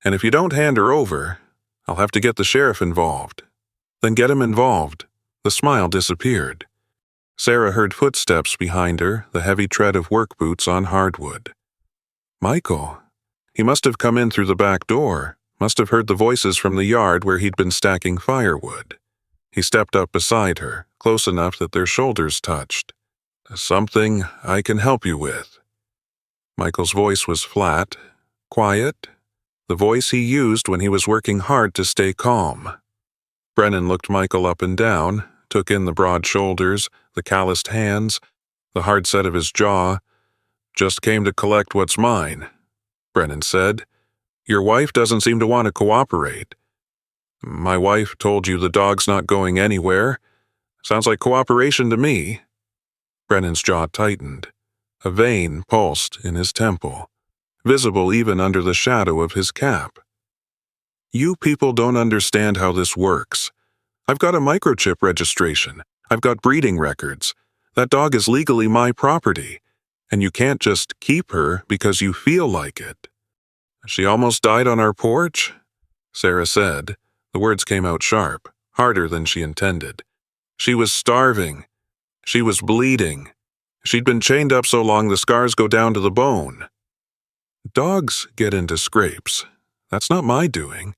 And if you don't hand her over, I'll have to get the sheriff involved." "Then get him involved." The smile disappeared. Sarah heard footsteps behind her, the heavy tread of work boots on hardwood. Michael. He must have come in through the back door, must have heard the voices from the yard where he'd been stacking firewood. He stepped up beside her, close enough that their shoulders touched. "Something I can help you with." Michael's voice was flat, quiet, the voice he used when he was working hard to stay calm. Brennan looked Michael up and down, took in the broad shoulders, the calloused hands, the hard set of his jaw. "Just came to collect what's mine," Brennan said. "Your wife doesn't seem to want to cooperate." "My wife told you the dog's not going anywhere. Sounds like cooperation to me." Brennan's jaw tightened. A vein pulsed in his temple, visible even under the shadow of his cap. "You people don't understand how this works. I've got a microchip registration. I've got breeding records. That dog is legally my property, and you can't just keep her because you feel like it." "She almost died on our porch?" Sarah said. The words came out sharp, harder than she intended. "She was starving. She was bleeding. She'd been chained up so long the scars go down to the bone." "Dogs get into scrapes. That's not my doing."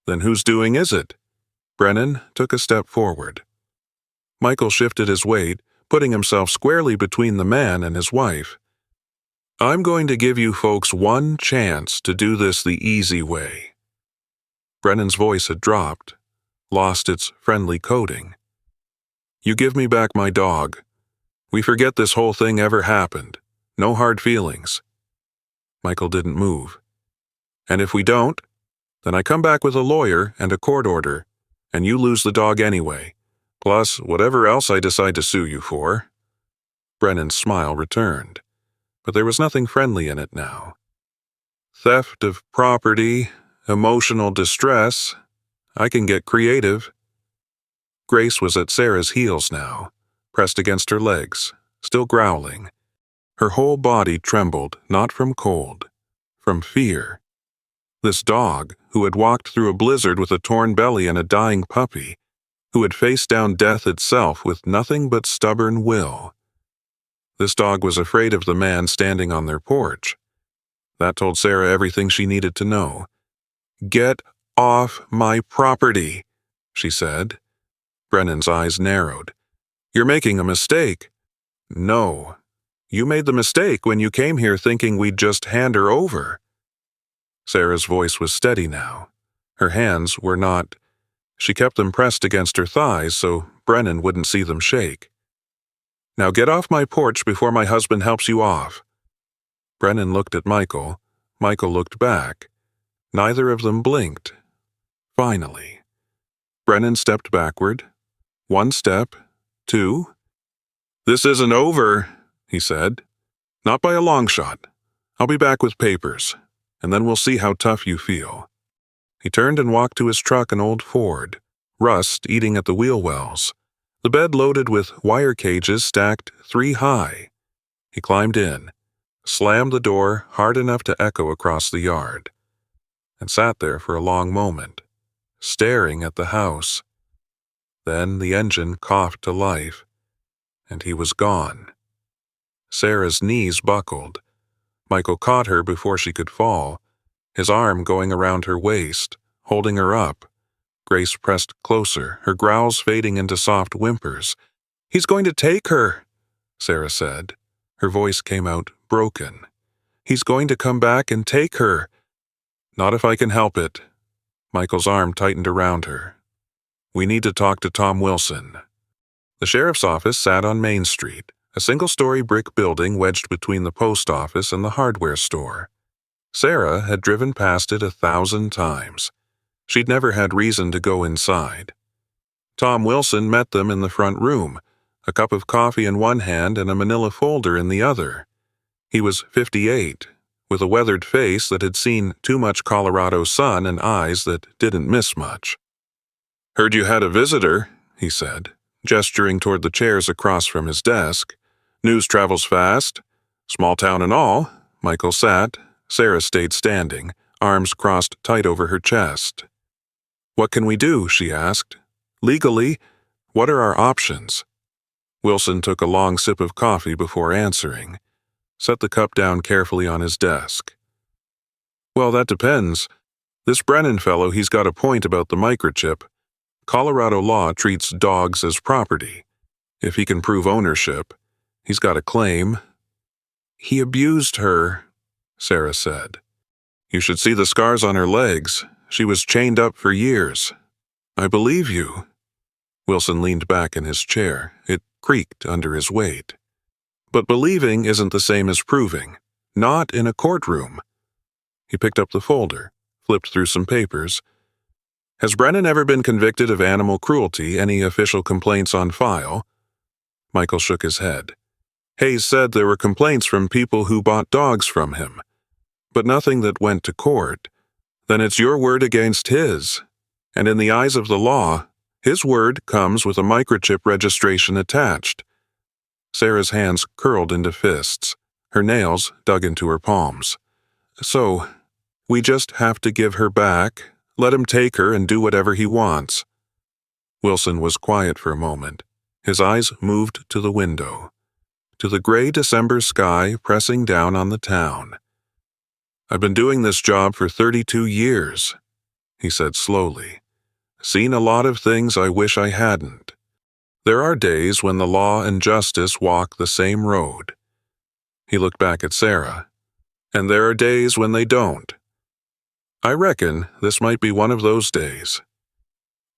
"Then whose doing is it?" Brennan took a step forward. Michael shifted his weight, putting himself squarely between the man and his wife. "I'm going to give you folks one chance to do this the easy way." Brennan's voice had dropped, lost its friendly coating. "You give me back my dog. We forget this whole thing ever happened. No hard feelings." Michael didn't move. "And if we don't, then I come back with a lawyer and a court order, and you lose the dog anyway, plus whatever else I decide to sue you for." Brennan's smile returned, but there was nothing friendly in it now. "Theft of property, emotional distress. I can get creative." Grace was at Sarah's heels now, pressed against her legs, still growling. Her whole body trembled, not from cold, from fear. This dog, who had walked through a blizzard with a torn belly and a dying puppy, who had faced down death itself with nothing but stubborn will. This dog was afraid of the man standing on their porch. That told Sarah everything she needed to know. "Get off my property," she said. Brennan's eyes narrowed. "You're making a mistake." "No. You made the mistake when you came here thinking we'd just hand her over." Sarah's voice was steady now. Her hands were not. She kept them pressed against her thighs so Brennan wouldn't see them shake. Now get off my porch before my husband helps you off." Brennan looked at Michael. Michael looked back. Neither of them blinked. Finally, Brennan stepped backward. 1 step, 2. "This isn't over," he said. "Not by a long shot. I'll be back with papers, and then we'll see how tough you feel." He turned and walked to his truck, an old Ford, rust eating at the wheel wells, the bed loaded with wire cages stacked 3 high. He climbed in, slammed the door hard enough to echo across the yard, and sat there for a long moment, staring at the house. Then the engine coughed to life, and he was gone. Sarah's knees buckled. Michael caught her before she could fall, his arm going around her waist, holding her up. Grace pressed closer, her growls fading into soft whimpers. "He's going to take her," Sarah said. Her voice came out broken. "He's going to come back and take her." "Not if I can help it." Michael's arm tightened around her. "We need to talk to Tom Wilson." The sheriff's office sat on Main Street, a single-story brick building wedged between the post office and the hardware store. Sarah had driven past it 1,000 times. She'd never had reason to go inside. Tom Wilson met them in the front room, a cup of coffee in one hand and a manila folder in the other. He was 58, with a weathered face that had seen too much Colorado sun and eyes that didn't miss much. "Heard you had a visitor," he said, gesturing toward the chairs across from his desk. "News travels fast. Small town and all." Michael sat. Sarah stayed standing, arms crossed tight over her chest. "What can we do?" she asked. "Legally, what are our options?" Wilson took a long sip of coffee before answering, set the cup down carefully on his desk. "Well, that depends. This Brennan fellow, he's got a point about the microchip. Colorado law treats dogs as property. If he can prove ownership, he's got a claim." "He abused her," Sarah said. "You should see the scars on her legs. She was chained up for years." "I believe you." Wilson leaned back in his chair. It creaked under his weight. "But believing isn't the same as proving. Not in a courtroom." He picked up the folder, flipped through some papers. "Has Brennan ever been convicted of animal cruelty? Any official complaints on file?" Michael shook his head. "Hayes said there were complaints from people who bought dogs from him, but nothing that went to court. Then it's your word against his. And in the eyes of the law, his word comes with a microchip registration attached." Sarah's hands curled into fists, her nails dug into her palms. "So, we just have to give her back, let him take her and do whatever he wants." Wilson was quiet for a moment. His eyes moved to the window, to the gray December sky pressing down on the town. "I've been doing this job for 32 years, he said slowly. "Seen a lot of things I wish I hadn't. There are days when the law and justice walk the same road." He looked back at Sarah. "And there are days when they don't. I reckon this might be one of those days.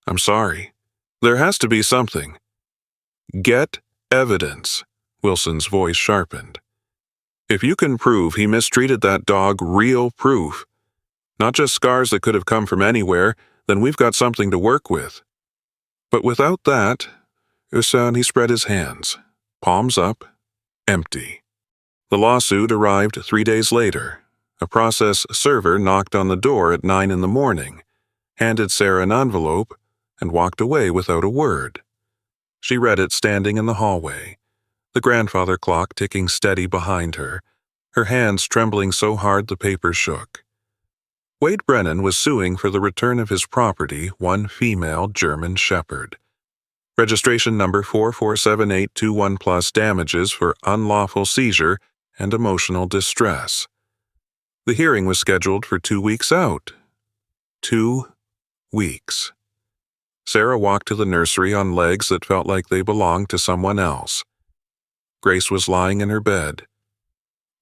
I'm sorry. There has to be something." "Get evidence," Wilson's voice sharpened. "If you can prove he mistreated that dog, real proof, not just scars that could have come from anywhere, then we've got something to work with. But without that," and he spread his hands, palms up, empty. The lawsuit arrived 3 days later. A process server knocked on the door at 9 in the morning, handed Sarah an envelope, and walked away without a word. She read it standing in the hallway, the grandfather clock ticking steady behind her, her hands trembling so hard the paper shook. Wade Brennan was suing for the return of his property, one female German Shepherd. Registration number 447821 plus damages for unlawful seizure and emotional distress. The hearing was scheduled for 2 weeks out. 2 weeks. Sarah walked to the nursery on legs that felt like they belonged to someone else. Grace was lying in her bed.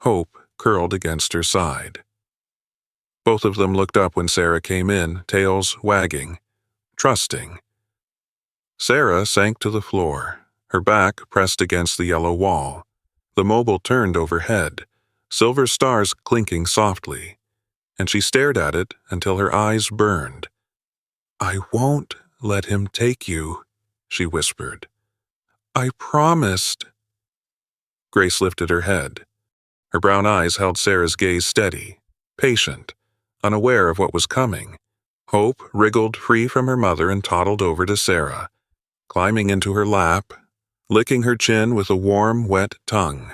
Hope curled against her side. Both of them looked up when Sarah came in, tails wagging, trusting. Sarah sank to the floor, her back pressed against the yellow wall. The mobile turned overhead, silver stars clinking softly, and she stared at it until her eyes burned. "I won't let him take you," she whispered. "I promised." Grace lifted her head. Her brown eyes held Sarah's gaze steady, patient, unaware of what was coming. Hope wriggled free from her mother and toddled over to Sarah, climbing into her lap, licking her chin with a warm, wet tongue.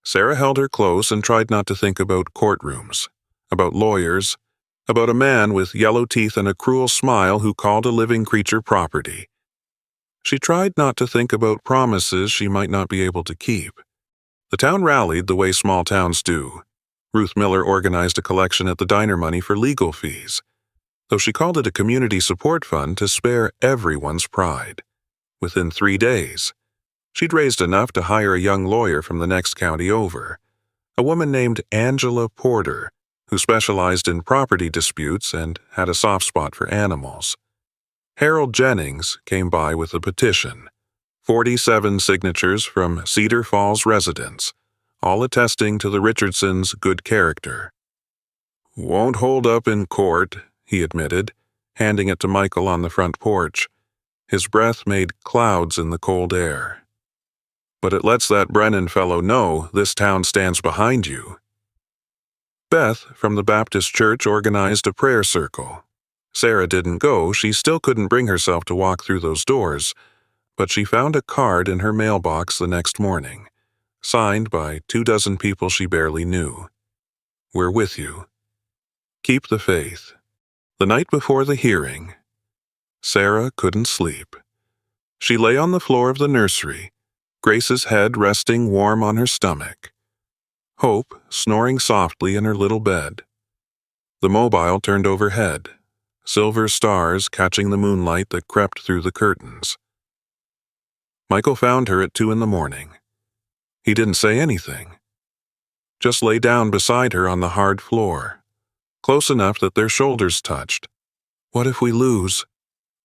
Sarah held her close and tried not to think about courtrooms, about lawyers, about a man with yellow teeth and a cruel smile who called a living creature property. She tried not to think about promises she might not be able to keep. The town rallied the way small towns do. Ruth Miller organized a collection at the diner money for legal fees, though she called it a community support fund to spare everyone's pride. Within 3 days, she'd raised enough to hire a young lawyer from the next county over, a woman named Angela Porter, who specialized in property disputes and had a soft spot for animals. Harold Jennings came by with a petition, 47 signatures from Cedar Falls residents, all attesting to the Richardsons' good character. "Won't hold up in court," he admitted, handing it to Michael on the front porch. His breath made clouds in the cold air. "But it lets that Brennan fellow know this town stands behind you." Beth from the Baptist church organized a prayer circle. Sarah didn't go, she still couldn't bring herself to walk through those doors, but she found a card in her mailbox the next morning, signed by 24 people she barely knew. "We're with you. Keep the faith." The night before the hearing, Sarah couldn't sleep. She lay on the floor of the nursery, Grace's head resting warm on her stomach, Hope snoring softly in her little bed. The mobile turned overhead, silver stars catching the moonlight that crept through the curtains. Michael found her at 2 a.m. He didn't say anything, just lay down beside her on the hard floor, close enough that their shoulders touched. "What if we lose?"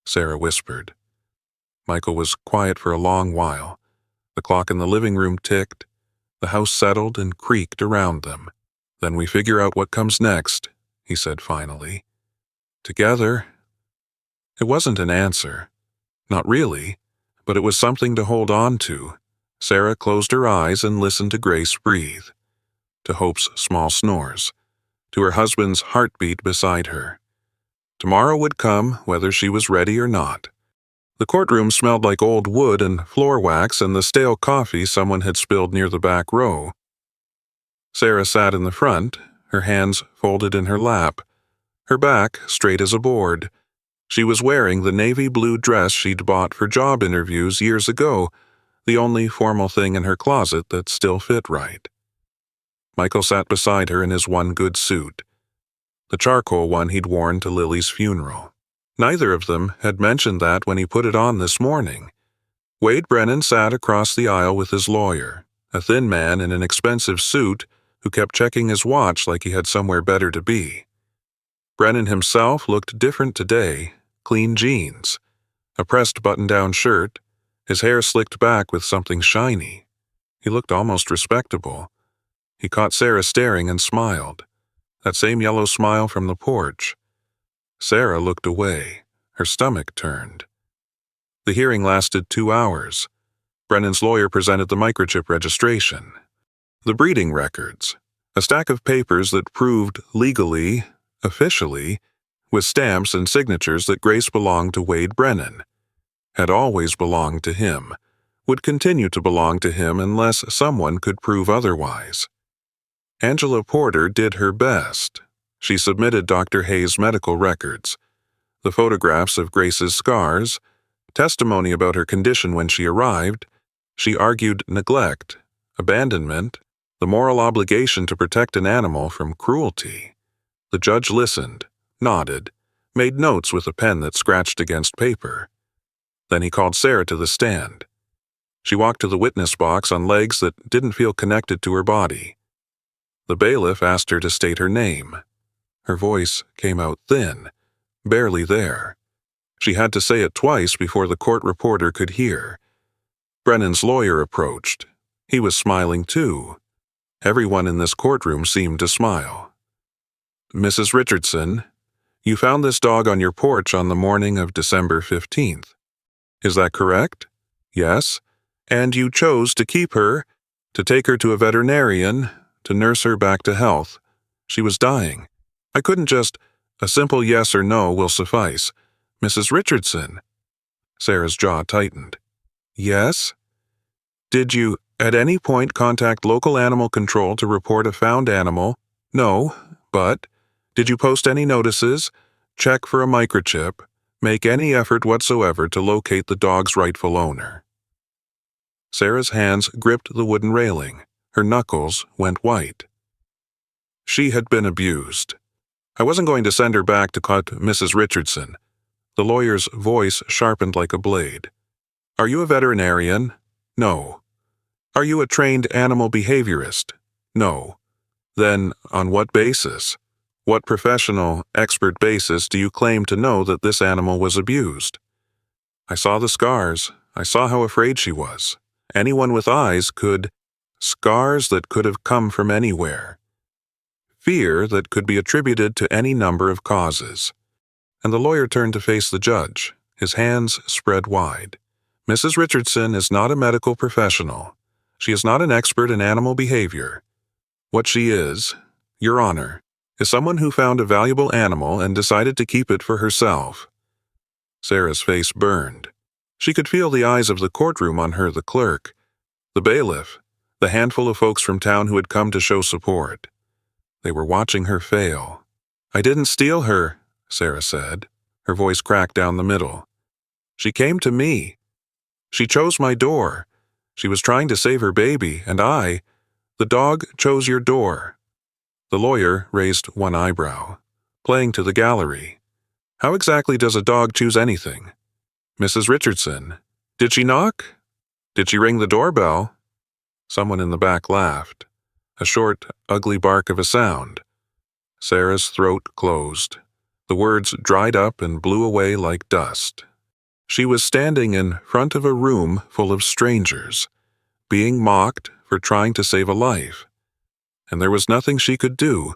Sarah whispered. Michael was quiet for a long while. The clock in the living room ticked. The house settled and creaked around them. "Then we figure out what comes next," he said finally. "Together." It wasn't an answer. Not really, but it was something to hold on to. Sarah closed her eyes and listened to Grace breathe, to Hope's small snores, to her husband's heartbeat beside her. Tomorrow would come whether she was ready or not. The courtroom smelled like old wood and floor wax and the stale coffee someone had spilled near the back row. Sarah sat in the front, her hands folded in her lap, her back straight as a board. She was wearing the navy blue dress she'd bought for job interviews years ago, the only formal thing in her closet that still fit right. Michael sat beside her in his one good suit, the charcoal one he'd worn to Lily's funeral. Neither of them had mentioned that when he put it on this morning. Wade Brennan sat across the aisle with his lawyer, a thin man in an expensive suit who kept checking his watch like he had somewhere better to be. Brennan himself looked different today, clean jeans, a pressed button-down shirt, his hair slicked back with something shiny. He looked almost respectable. He caught Sarah staring and smiled, that same yellow smile from the porch. Sarah looked away, her stomach turned. The hearing lasted 2 hours. Brennan's lawyer presented the microchip registration, the breeding records, a stack of papers that proved legally, officially, with stamps and signatures that Grace belonged to Wade Brennan, had always belonged to him, would continue to belong to him unless someone could prove otherwise. Angela Porter did her best. She submitted Dr. Hayes' medical records, the photographs of Grace's scars, testimony about her condition when she arrived. She argued neglect, abandonment, the moral obligation to protect an animal from cruelty. The judge listened, nodded, made notes with a pen that scratched against paper. Then he called Sarah to the stand. She walked to the witness box on legs that didn't feel connected to her body. The bailiff asked her to state her name. Her voice came out thin, barely there. She had to say it twice before the court reporter could hear. Brennan's lawyer approached. He was smiling too. Everyone in this courtroom seemed to smile. "Mrs. Richardson, you found this dog on your porch on the morning of December 15th. Is that correct?" "Yes." "And you chose to keep her, to take her to a veterinarian, to nurse her back to health. She was dying. I couldn't just— A simple yes or no will suffice." "Mrs. Richardson." Sarah's jaw tightened. "Yes?" "Did you, at any point, contact local animal control to report a found animal?" "No, but—" "Did you post any notices, check for a microchip, make any effort whatsoever to locate the dog's rightful owner?" Sarah's hands gripped the wooden railing. Her knuckles went white. She had been abused. I wasn't going to send her back to Mrs. Richardson. The lawyer's voice sharpened like a blade. "Are you a veterinarian?" "No." "Are you a trained animal behaviorist?" "No." "Then, on what basis? What professional, expert basis do you claim to know that this animal was abused?" "I saw the scars. I saw how afraid she was. Anyone with eyes could— Scars that could have come from anywhere. Fear that could be attributed to any number of causes." And the lawyer turned to face the judge, his hands spread wide. "Mrs. Richardson is not a medical professional. She is not an expert in animal behavior. What she is, Your Honor, is someone who found a valuable animal and decided to keep it for herself." Sarah's face burned. She could feel the eyes of the courtroom on her, the clerk, the bailiff, the handful of folks from town who had come to show support. They were watching her fail. "I didn't steal her," Sarah said. Her voice cracked down the middle. "She came to me. She chose my door. She was trying to save her baby, and the dog, chose your door." The lawyer raised one eyebrow, playing to the gallery. "How exactly does a dog choose anything? Mrs. Richardson, did she knock? Did she ring the doorbell?" Someone in the back laughed. A short, ugly bark of a sound. Sarah's throat closed. The words dried up and blew away like dust. She was standing in front of a room full of strangers, being mocked for trying to save a life. And there was nothing she could do,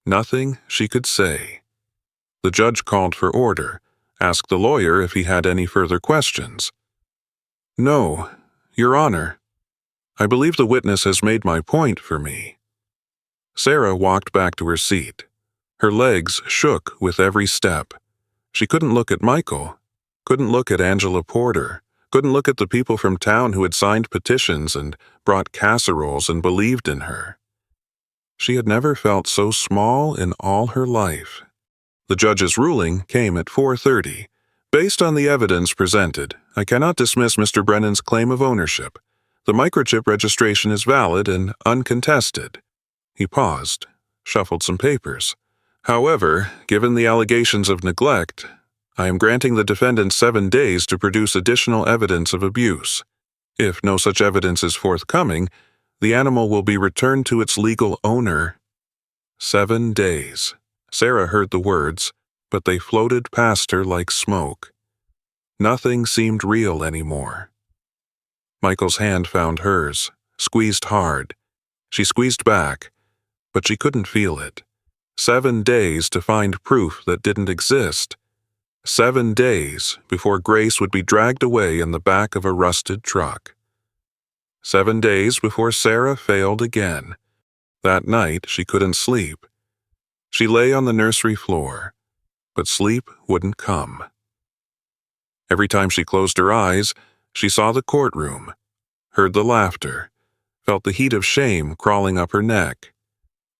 nothing she could say. The judge called for order, asked the lawyer if he had any further questions. "No, Your Honor. I believe the witness has made my point for me." Sarah walked back to her seat. Her legs shook with every step. She couldn't look at Michael, couldn't look at Angela Porter, couldn't look at the people from town who had signed petitions and brought casseroles and believed in her. She had never felt so small in all her life. The judge's ruling came at 4:30. "Based on the evidence presented, I cannot dismiss Mr. Brennan's claim of ownership. The microchip registration is valid and uncontested." He paused, shuffled some papers. "However, given the allegations of neglect, I am granting the defendant 7 days to produce additional evidence of abuse. If no such evidence is forthcoming, the animal will be returned to its legal owner." 7 days. Sarah heard the words, but they floated past her like smoke. Nothing seemed real anymore. Michael's hand found hers, squeezed hard. She squeezed back, but she couldn't feel it. 7 days to find proof that didn't exist. 7 days before Grace would be dragged away in the back of a rusted truck. 7 days before Sarah failed again. That night she couldn't sleep. She lay on the nursery floor, but sleep wouldn't come. Every time she closed her eyes, she saw the courtroom, heard the laughter, felt the heat of shame crawling up her neck,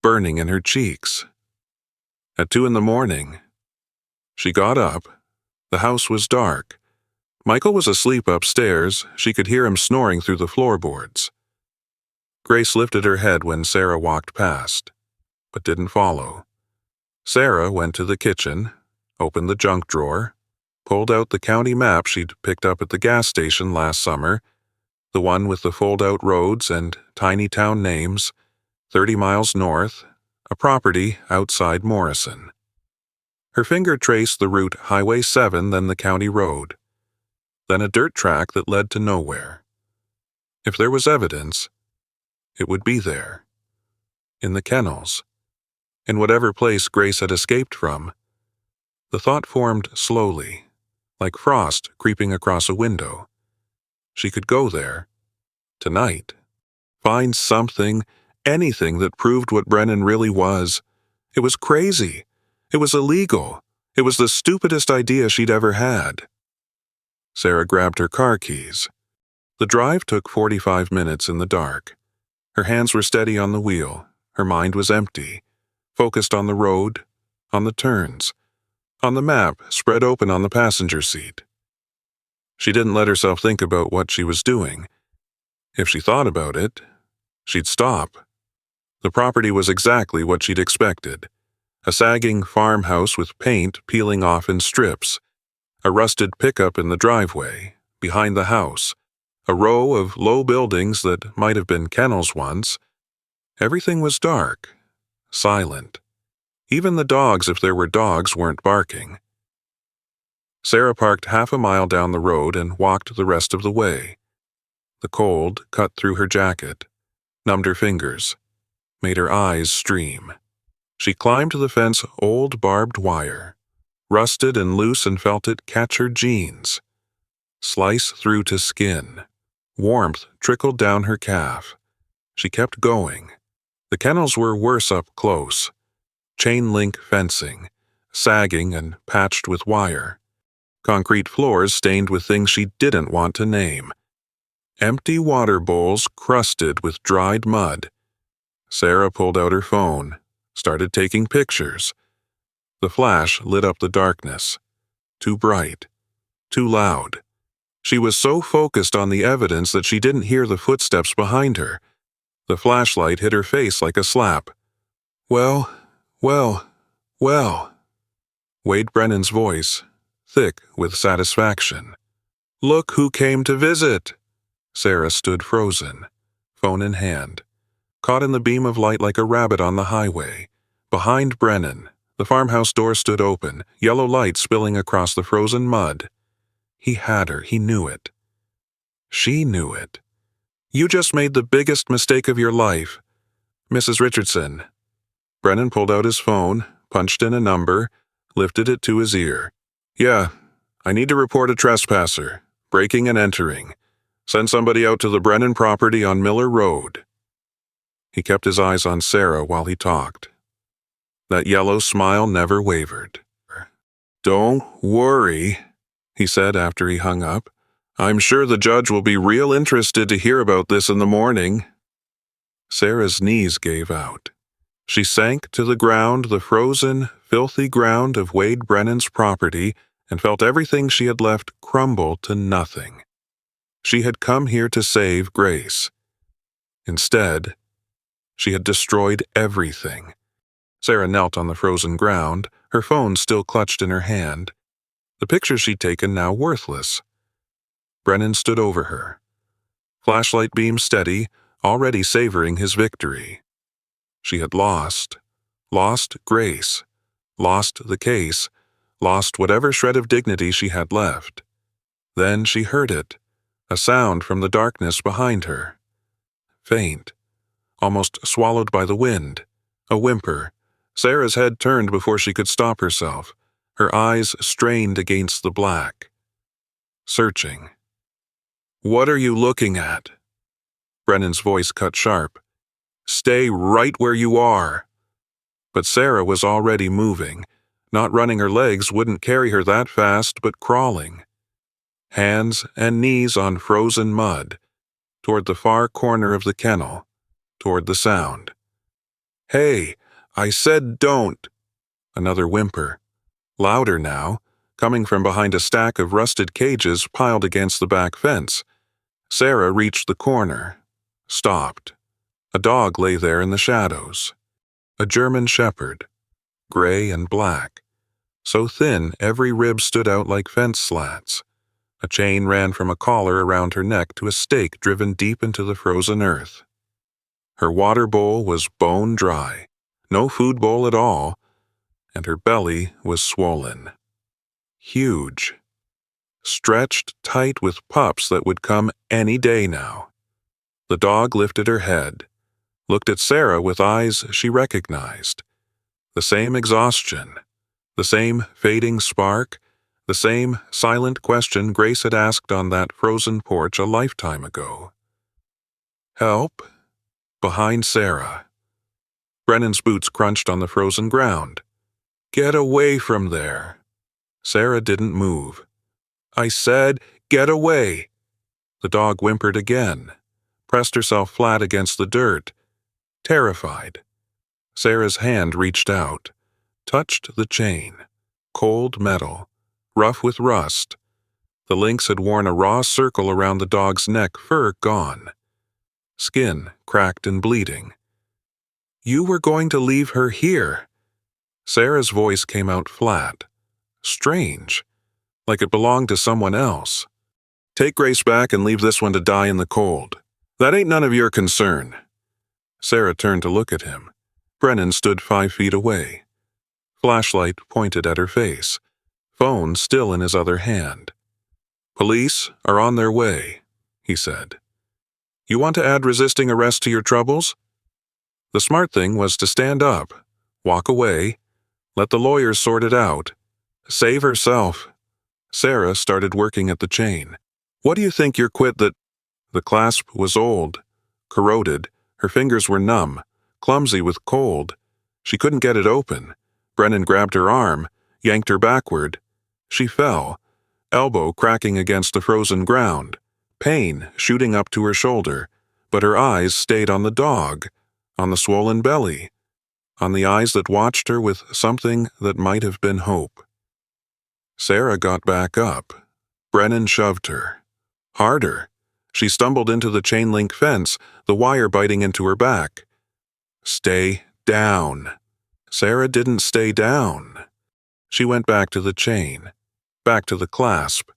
burning in her cheeks. At 2 a.m, she got up. The house was dark. Michael was asleep upstairs. She could hear him snoring through the floorboards. Grace lifted her head when Sarah walked past, but didn't follow. Sarah went to the kitchen, opened the junk drawer, pulled out the county map she'd picked up at the gas station last summer, the one with the fold-out roads and tiny town names, 30 miles north, a property outside Morrison. Her finger traced the route Highway 7, then the county road, then a dirt track that led to nowhere. If there was evidence, it would be there. In the kennels. In whatever place Grace had escaped from. The thought formed slowly, like frost creeping across a window. She could go there, tonight. Find something, anything that proved what Brennan really was. It was crazy. It was illegal. It was the stupidest idea she'd ever had. Sarah grabbed her car keys. The drive took 45 minutes in the dark. Her hands were steady on the wheel. Her mind was empty, focused on the road, on the turns, on the map spread open on the passenger seat. She didn't let herself think about what she was doing. If she thought about it, she'd stop. The property was exactly what she'd expected. A sagging farmhouse with paint peeling off in strips. A rusted pickup in the driveway, behind the house. A row of low buildings that might have been kennels once. Everything was dark, silent. Even the dogs, if there were dogs, weren't barking. Sarah parked half a mile down the road and walked the rest of the way. The cold cut through her jacket, numbed her fingers, made her eyes stream. She climbed the fence old barbed wire, rusted and loose, and felt it catch her jeans. Slice through to skin. Warmth trickled down her calf. She kept going. The kennels were worse up close. Chain-link fencing, sagging and patched with wire. Concrete floors stained with things she didn't want to name. Empty water bowls crusted with dried mud. Sarah pulled out her phone, started taking pictures. The flash lit up the darkness. Too bright. Too loud. She was so focused on the evidence that she didn't hear the footsteps behind her. The flashlight hit her face like a slap. Well. Wade Brennan's voice, thick with satisfaction. Look who came to visit. Sarah stood frozen, phone in hand, caught in the beam of light like a rabbit on the highway. Behind Brennan, the farmhouse door stood open, yellow light spilling across the frozen mud. He had her, he knew it. She knew it. You just made the biggest mistake of your life. Mrs. Richardson. Brennan pulled out his phone, punched in a number, lifted it to his ear. Yeah, I need to report a trespasser, breaking and entering. Send somebody out to the Brennan property on Miller Road. He kept his eyes on Sarah while he talked. That yellow smile never wavered. Don't worry, he said after he hung up. I'm sure the judge will be real interested to hear about this in the morning. Sarah's knees gave out. She sank to the ground, the frozen, filthy ground of Wade Brennan's property, and felt everything she had left crumble to nothing. She had come here to save Grace. Instead, she had destroyed everything. Sarah knelt on the frozen ground, her phone still clutched in her hand. The pictures she'd taken now worthless. Brennan stood over her. Flashlight beam steady, already savoring his victory. She had lost Grace, lost the case, lost whatever shred of dignity she had left. Then she heard it, a sound from the darkness behind her. Faint, almost swallowed by the wind, a whimper. Sarah's head turned before she could stop herself, her eyes strained against the black. Searching. What are you looking at? Brennan's voice cut sharp. Stay right where you are. But Sarah was already moving. Not running, her legs wouldn't carry her that fast, but crawling. Hands and knees on frozen mud, toward the far corner of the kennel, toward the sound. Hey, I said don't. Another whimper. Louder now, coming from behind a stack of rusted cages piled against the back fence. Sarah reached the corner, stopped. A dog lay there in the shadows. A German shepherd, gray and black. So thin every rib stood out like fence slats. A chain ran from a collar around her neck to a stake driven deep into the frozen earth. Her water bowl was bone dry, no food bowl at all, and her belly was swollen. Huge. Stretched tight with pups that would come any day now. The dog lifted her head, looked at Sarah with eyes she recognized. The same exhaustion, the same fading spark, the same silent question Grace had asked on that frozen porch a lifetime ago. Help? Behind Sarah. Brennan's boots crunched on the frozen ground. Get away from there. Sarah didn't move. I said, get away. The dog whimpered again, pressed herself flat against the dirt, terrified. Sarah's hand reached out, touched the chain. Cold metal, rough with rust. The links had worn a raw circle around the dog's neck, fur gone. Skin cracked and bleeding. You were going to leave her here. Sarah's voice came out flat, strange, like it belonged to someone else. Take Grace back and leave this one to die in the cold. That ain't none of your concern. Sarah turned to look at him. Brennan stood 5 feet away. Flashlight pointed at her face, phone still in his other hand. Police are on their way, he said. You want to add resisting arrest to your troubles? The smart thing was to stand up, walk away, let the lawyers sort it out, save herself. Sarah started working at the chain. What do you think you're quit that? The clasp was old, corroded, her fingers were numb, clumsy with cold. She couldn't get it open. Brennan grabbed her arm, yanked her backward. She fell, elbow cracking against the frozen ground, pain shooting up to her shoulder, but her eyes stayed on the dog, on the swollen belly, on the eyes that watched her with something that might have been hope. Sarah got back up. Brennan shoved her. Harder. She stumbled into the chain-link fence, the wire biting into her back. Stay down. Sarah didn't stay down. She went back to the chain, back to the clasp.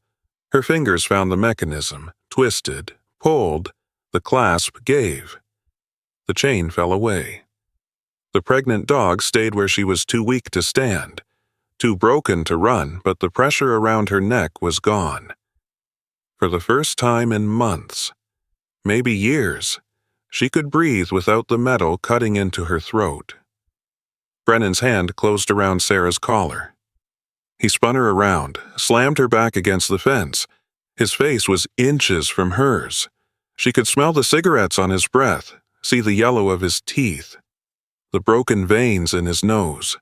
Her fingers found the mechanism, twisted, pulled. The clasp gave. The chain fell away. The pregnant dog stayed where she was too weak to stand, too broken to run, but the pressure around her neck was gone. For the first time in months, maybe years, she could breathe without the metal cutting into her throat. Brennan's hand closed around Sarah's collar. He spun her around, slammed her back against the fence. His face was inches from hers. She could smell the cigarettes on his breath, see the yellow of his teeth, the broken veins in his nose.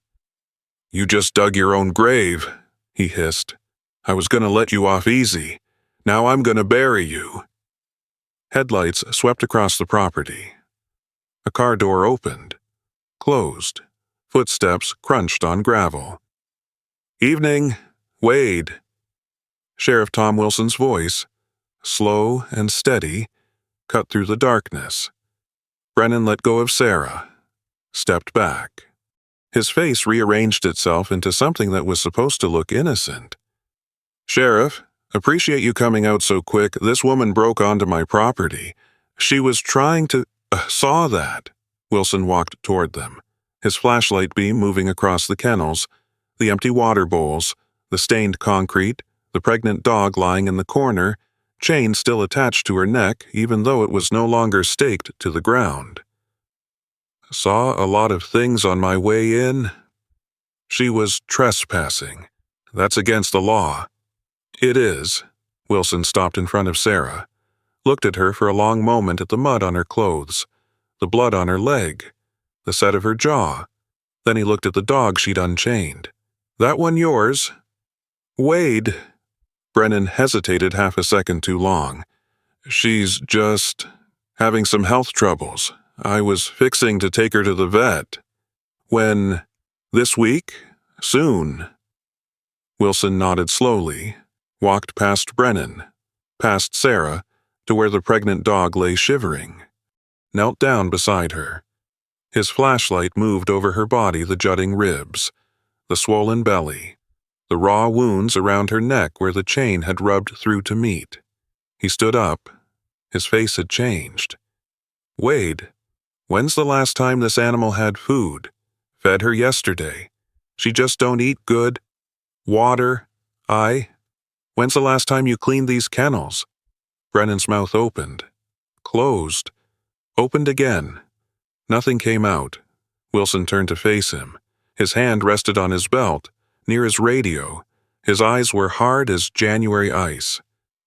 You just dug your own grave, he hissed. I was gonna let you off easy. Now I'm gonna bury you. Headlights swept across the property. A car door opened, closed. Footsteps crunched on gravel. Evening, Wade. Sheriff Tom Wilson's voice, slow and steady, cut through the darkness. Brennan let go of Sarah, stepped back. His face rearranged itself into something that was supposed to look innocent. Sheriff, appreciate you coming out so quick. This woman broke onto my property. She was trying to... saw that. Wilson walked toward them, his flashlight beam moving across the kennels, the empty water bowls, the stained concrete, the pregnant dog lying in the corner, chain still attached to her neck even though it was no longer staked to the ground. Saw a lot of things on my way in. She was trespassing. That's against the law. It is. Wilson stopped in front of Sarah, looked at her for a long moment at the mud on her clothes, the blood on her leg, the set of her jaw. Then he looked at the dog she'd unchained. That one yours? Wade. Brennan hesitated half a second too long. She's just having some health troubles. I was fixing to take her to the vet. When? This week? Soon. Wilson nodded slowly, walked past Brennan, past Sarah, to where the pregnant dog lay shivering, knelt down beside her. His flashlight moved over her body, the jutting ribs, the swollen belly, the raw wounds around her neck where the chain had rubbed through to meet. He stood up. His face had changed. Wade, when's the last time this animal had food? Fed her yesterday. She just don't eat good. Water. When's the last time you cleaned these kennels? Brennan's mouth opened, closed, Opened again. Nothing came out. Wilson turned to face him. His hand rested on his belt, near his radio. His eyes were hard as January ice.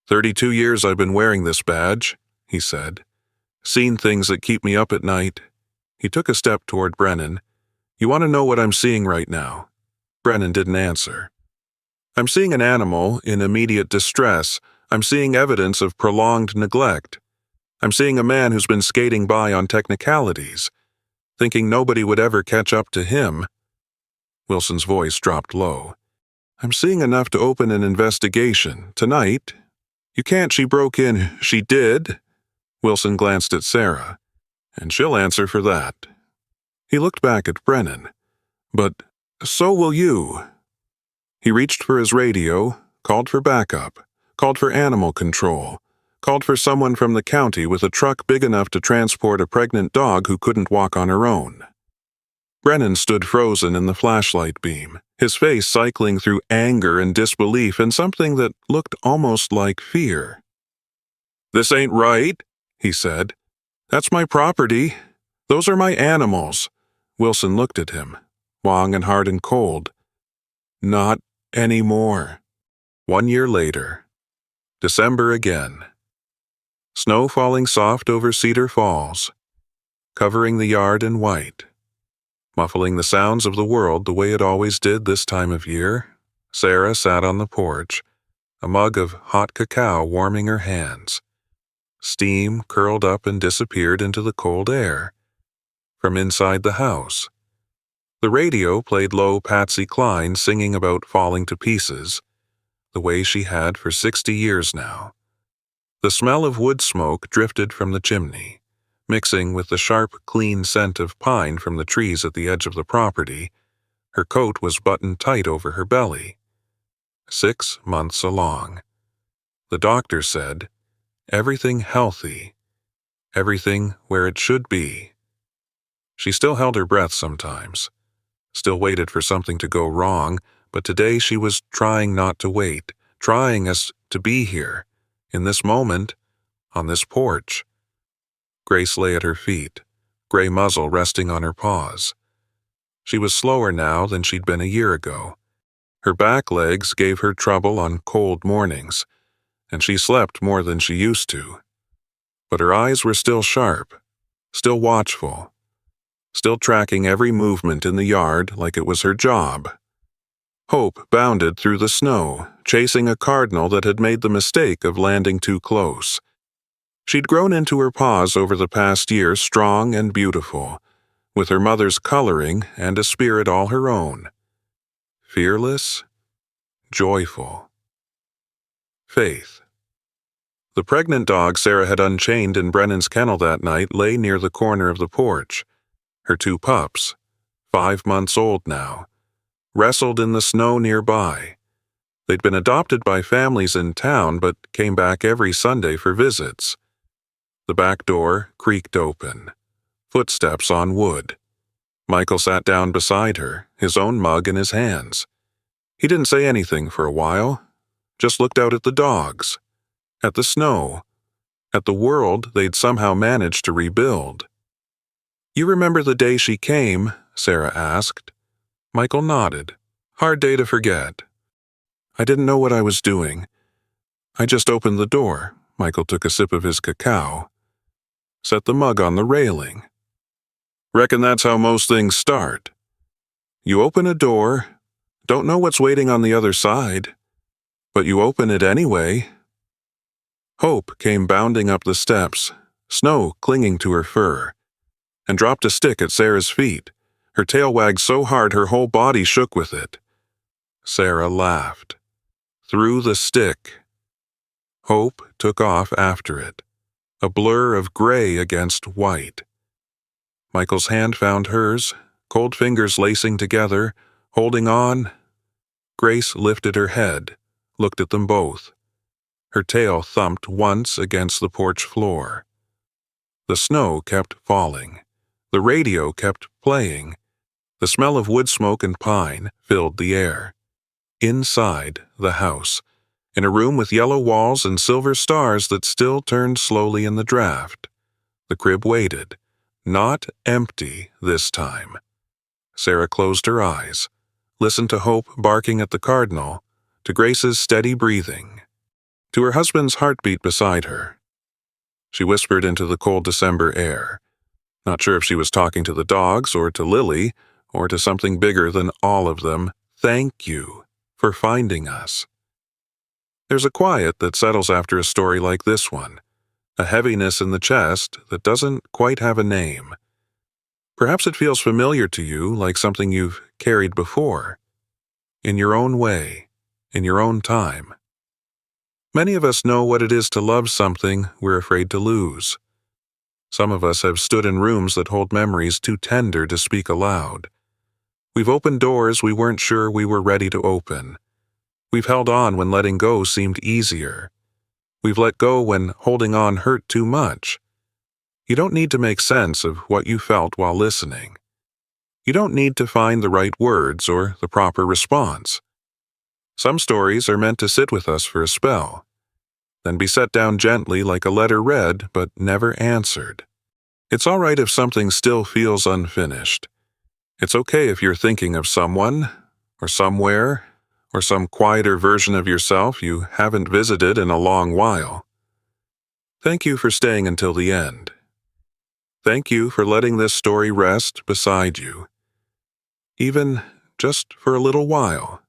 32 years I've been wearing this badge, he said. Seen things that keep me up at night. He took a step toward Brennan. You want to know what I'm seeing right now? Brennan didn't answer. I'm seeing an animal in immediate distress. I'm seeing evidence of prolonged neglect. I'm seeing a man who's been skating by on technicalities, thinking nobody would ever catch up to him. Wilson's voice dropped low. I'm seeing enough to open an investigation. Tonight. You can't, she broke in. She did. Wilson glanced at Sarah. And she'll answer for that. He looked back at Brennan. But so will you. He reached for his radio, called for backup, called for animal control, called for someone from the county with a truck big enough to transport a pregnant dog who couldn't walk on her own. Brennan stood frozen in the flashlight beam, his face cycling through anger and disbelief and something that looked almost like fear. This ain't right, he said. That's my property. Those are my animals. Wilson looked at him, long and hard and cold. Not anymore. 1 year later. December again. Snow falling soft over Cedar Falls, covering the yard in white. Muffling the sounds of the world the way it always did this time of year, Sarah sat on the porch, a mug of hot cacao warming her hands. Steam curled up and disappeared into the cold air. From inside the house, the radio played low Patsy Cline singing about falling to pieces, the way she had for 60 years now. The smell of wood smoke drifted from the chimney, mixing with the sharp, clean scent of pine from the trees at the edge of the property. Her coat was buttoned tight over her belly. 6 months along. The doctor said, everything healthy, everything where it should be. She still held her breath sometimes, still waited for something to go wrong, but today she was trying not to wait, trying as to be here, in this moment, on this porch. Grace lay at her feet, gray muzzle resting on her paws. She was slower now than she'd been a year ago. Her back legs gave her trouble on cold mornings, and she slept more than she used to. But her eyes were still sharp, still watchful, still tracking every movement in the yard like it was her job. Hope bounded through the snow, chasing a cardinal that had made the mistake of landing too close. She'd grown into her paws over the past year strong and beautiful, with her mother's coloring and a spirit all her own. Fearless, joyful. Faith. The pregnant dog Sarah had unchained in Brennan's kennel that night lay near the corner of the porch. Her 2 pups, 5 months old now, wrestled in the snow nearby. They'd been adopted by families in town but came back every Sunday for visits. The back door creaked open. Footsteps on wood. Michael sat down beside her, his own mug in his hands. He didn't say anything for a while, just looked out at the dogs, at the snow, at the world they'd somehow managed to rebuild. You remember the day she came? Sarah asked. Michael nodded. Hard day to forget. I didn't know what I was doing. I just opened the door. Michael took a sip of his cacao. Set the mug on the railing. Reckon that's how most things start. You open a door, don't know what's waiting on the other side, but you open it anyway. Hope came bounding up the steps, snow clinging to her fur, and dropped a stick at Sarah's feet. Her tail wagged so hard her whole body shook with it. Sarah laughed. Threw the stick. Hope took off after it, a blur of gray against white. Michael's hand found hers, cold fingers lacing together, holding on. Grace lifted her head, looked at them both. Her tail thumped once against the porch floor. The snow kept falling. The radio kept playing. The smell of wood smoke and pine filled the air. Inside the house, in a room with yellow walls and silver stars that still turned slowly in the draft, The crib waited. Not empty this time. Sarah closed her eyes, listened to Hope barking at the cardinal, to Grace's steady breathing, to her husband's heartbeat beside her. She whispered into the cold December air, not sure if she was talking to the dogs or to Lily or to something bigger than all of them. Thank you for finding us. There's a quiet that settles after a story like this one, a heaviness in the chest that doesn't quite have a name. Perhaps it feels familiar to you, like something you've carried before, in your own way, in your own time. Many of us know what it is to love something we're afraid to lose. Some of us have stood in rooms that hold memories too tender to speak aloud. We've opened doors we weren't sure we were ready to open. We've held on when letting go seemed easier. We've let go when holding on hurt too much. You don't need to make sense of what you felt while listening. You don't need to find the right words or the proper response. Some stories are meant to sit with us for a spell, then be set down gently like a letter read but never answered. It's all right if something still feels unfinished. It's okay if you're thinking of someone, or somewhere, or some quieter version of yourself you haven't visited in a long while. Thank you for staying until the end. Thank you for letting this story rest beside you, even just for a little while.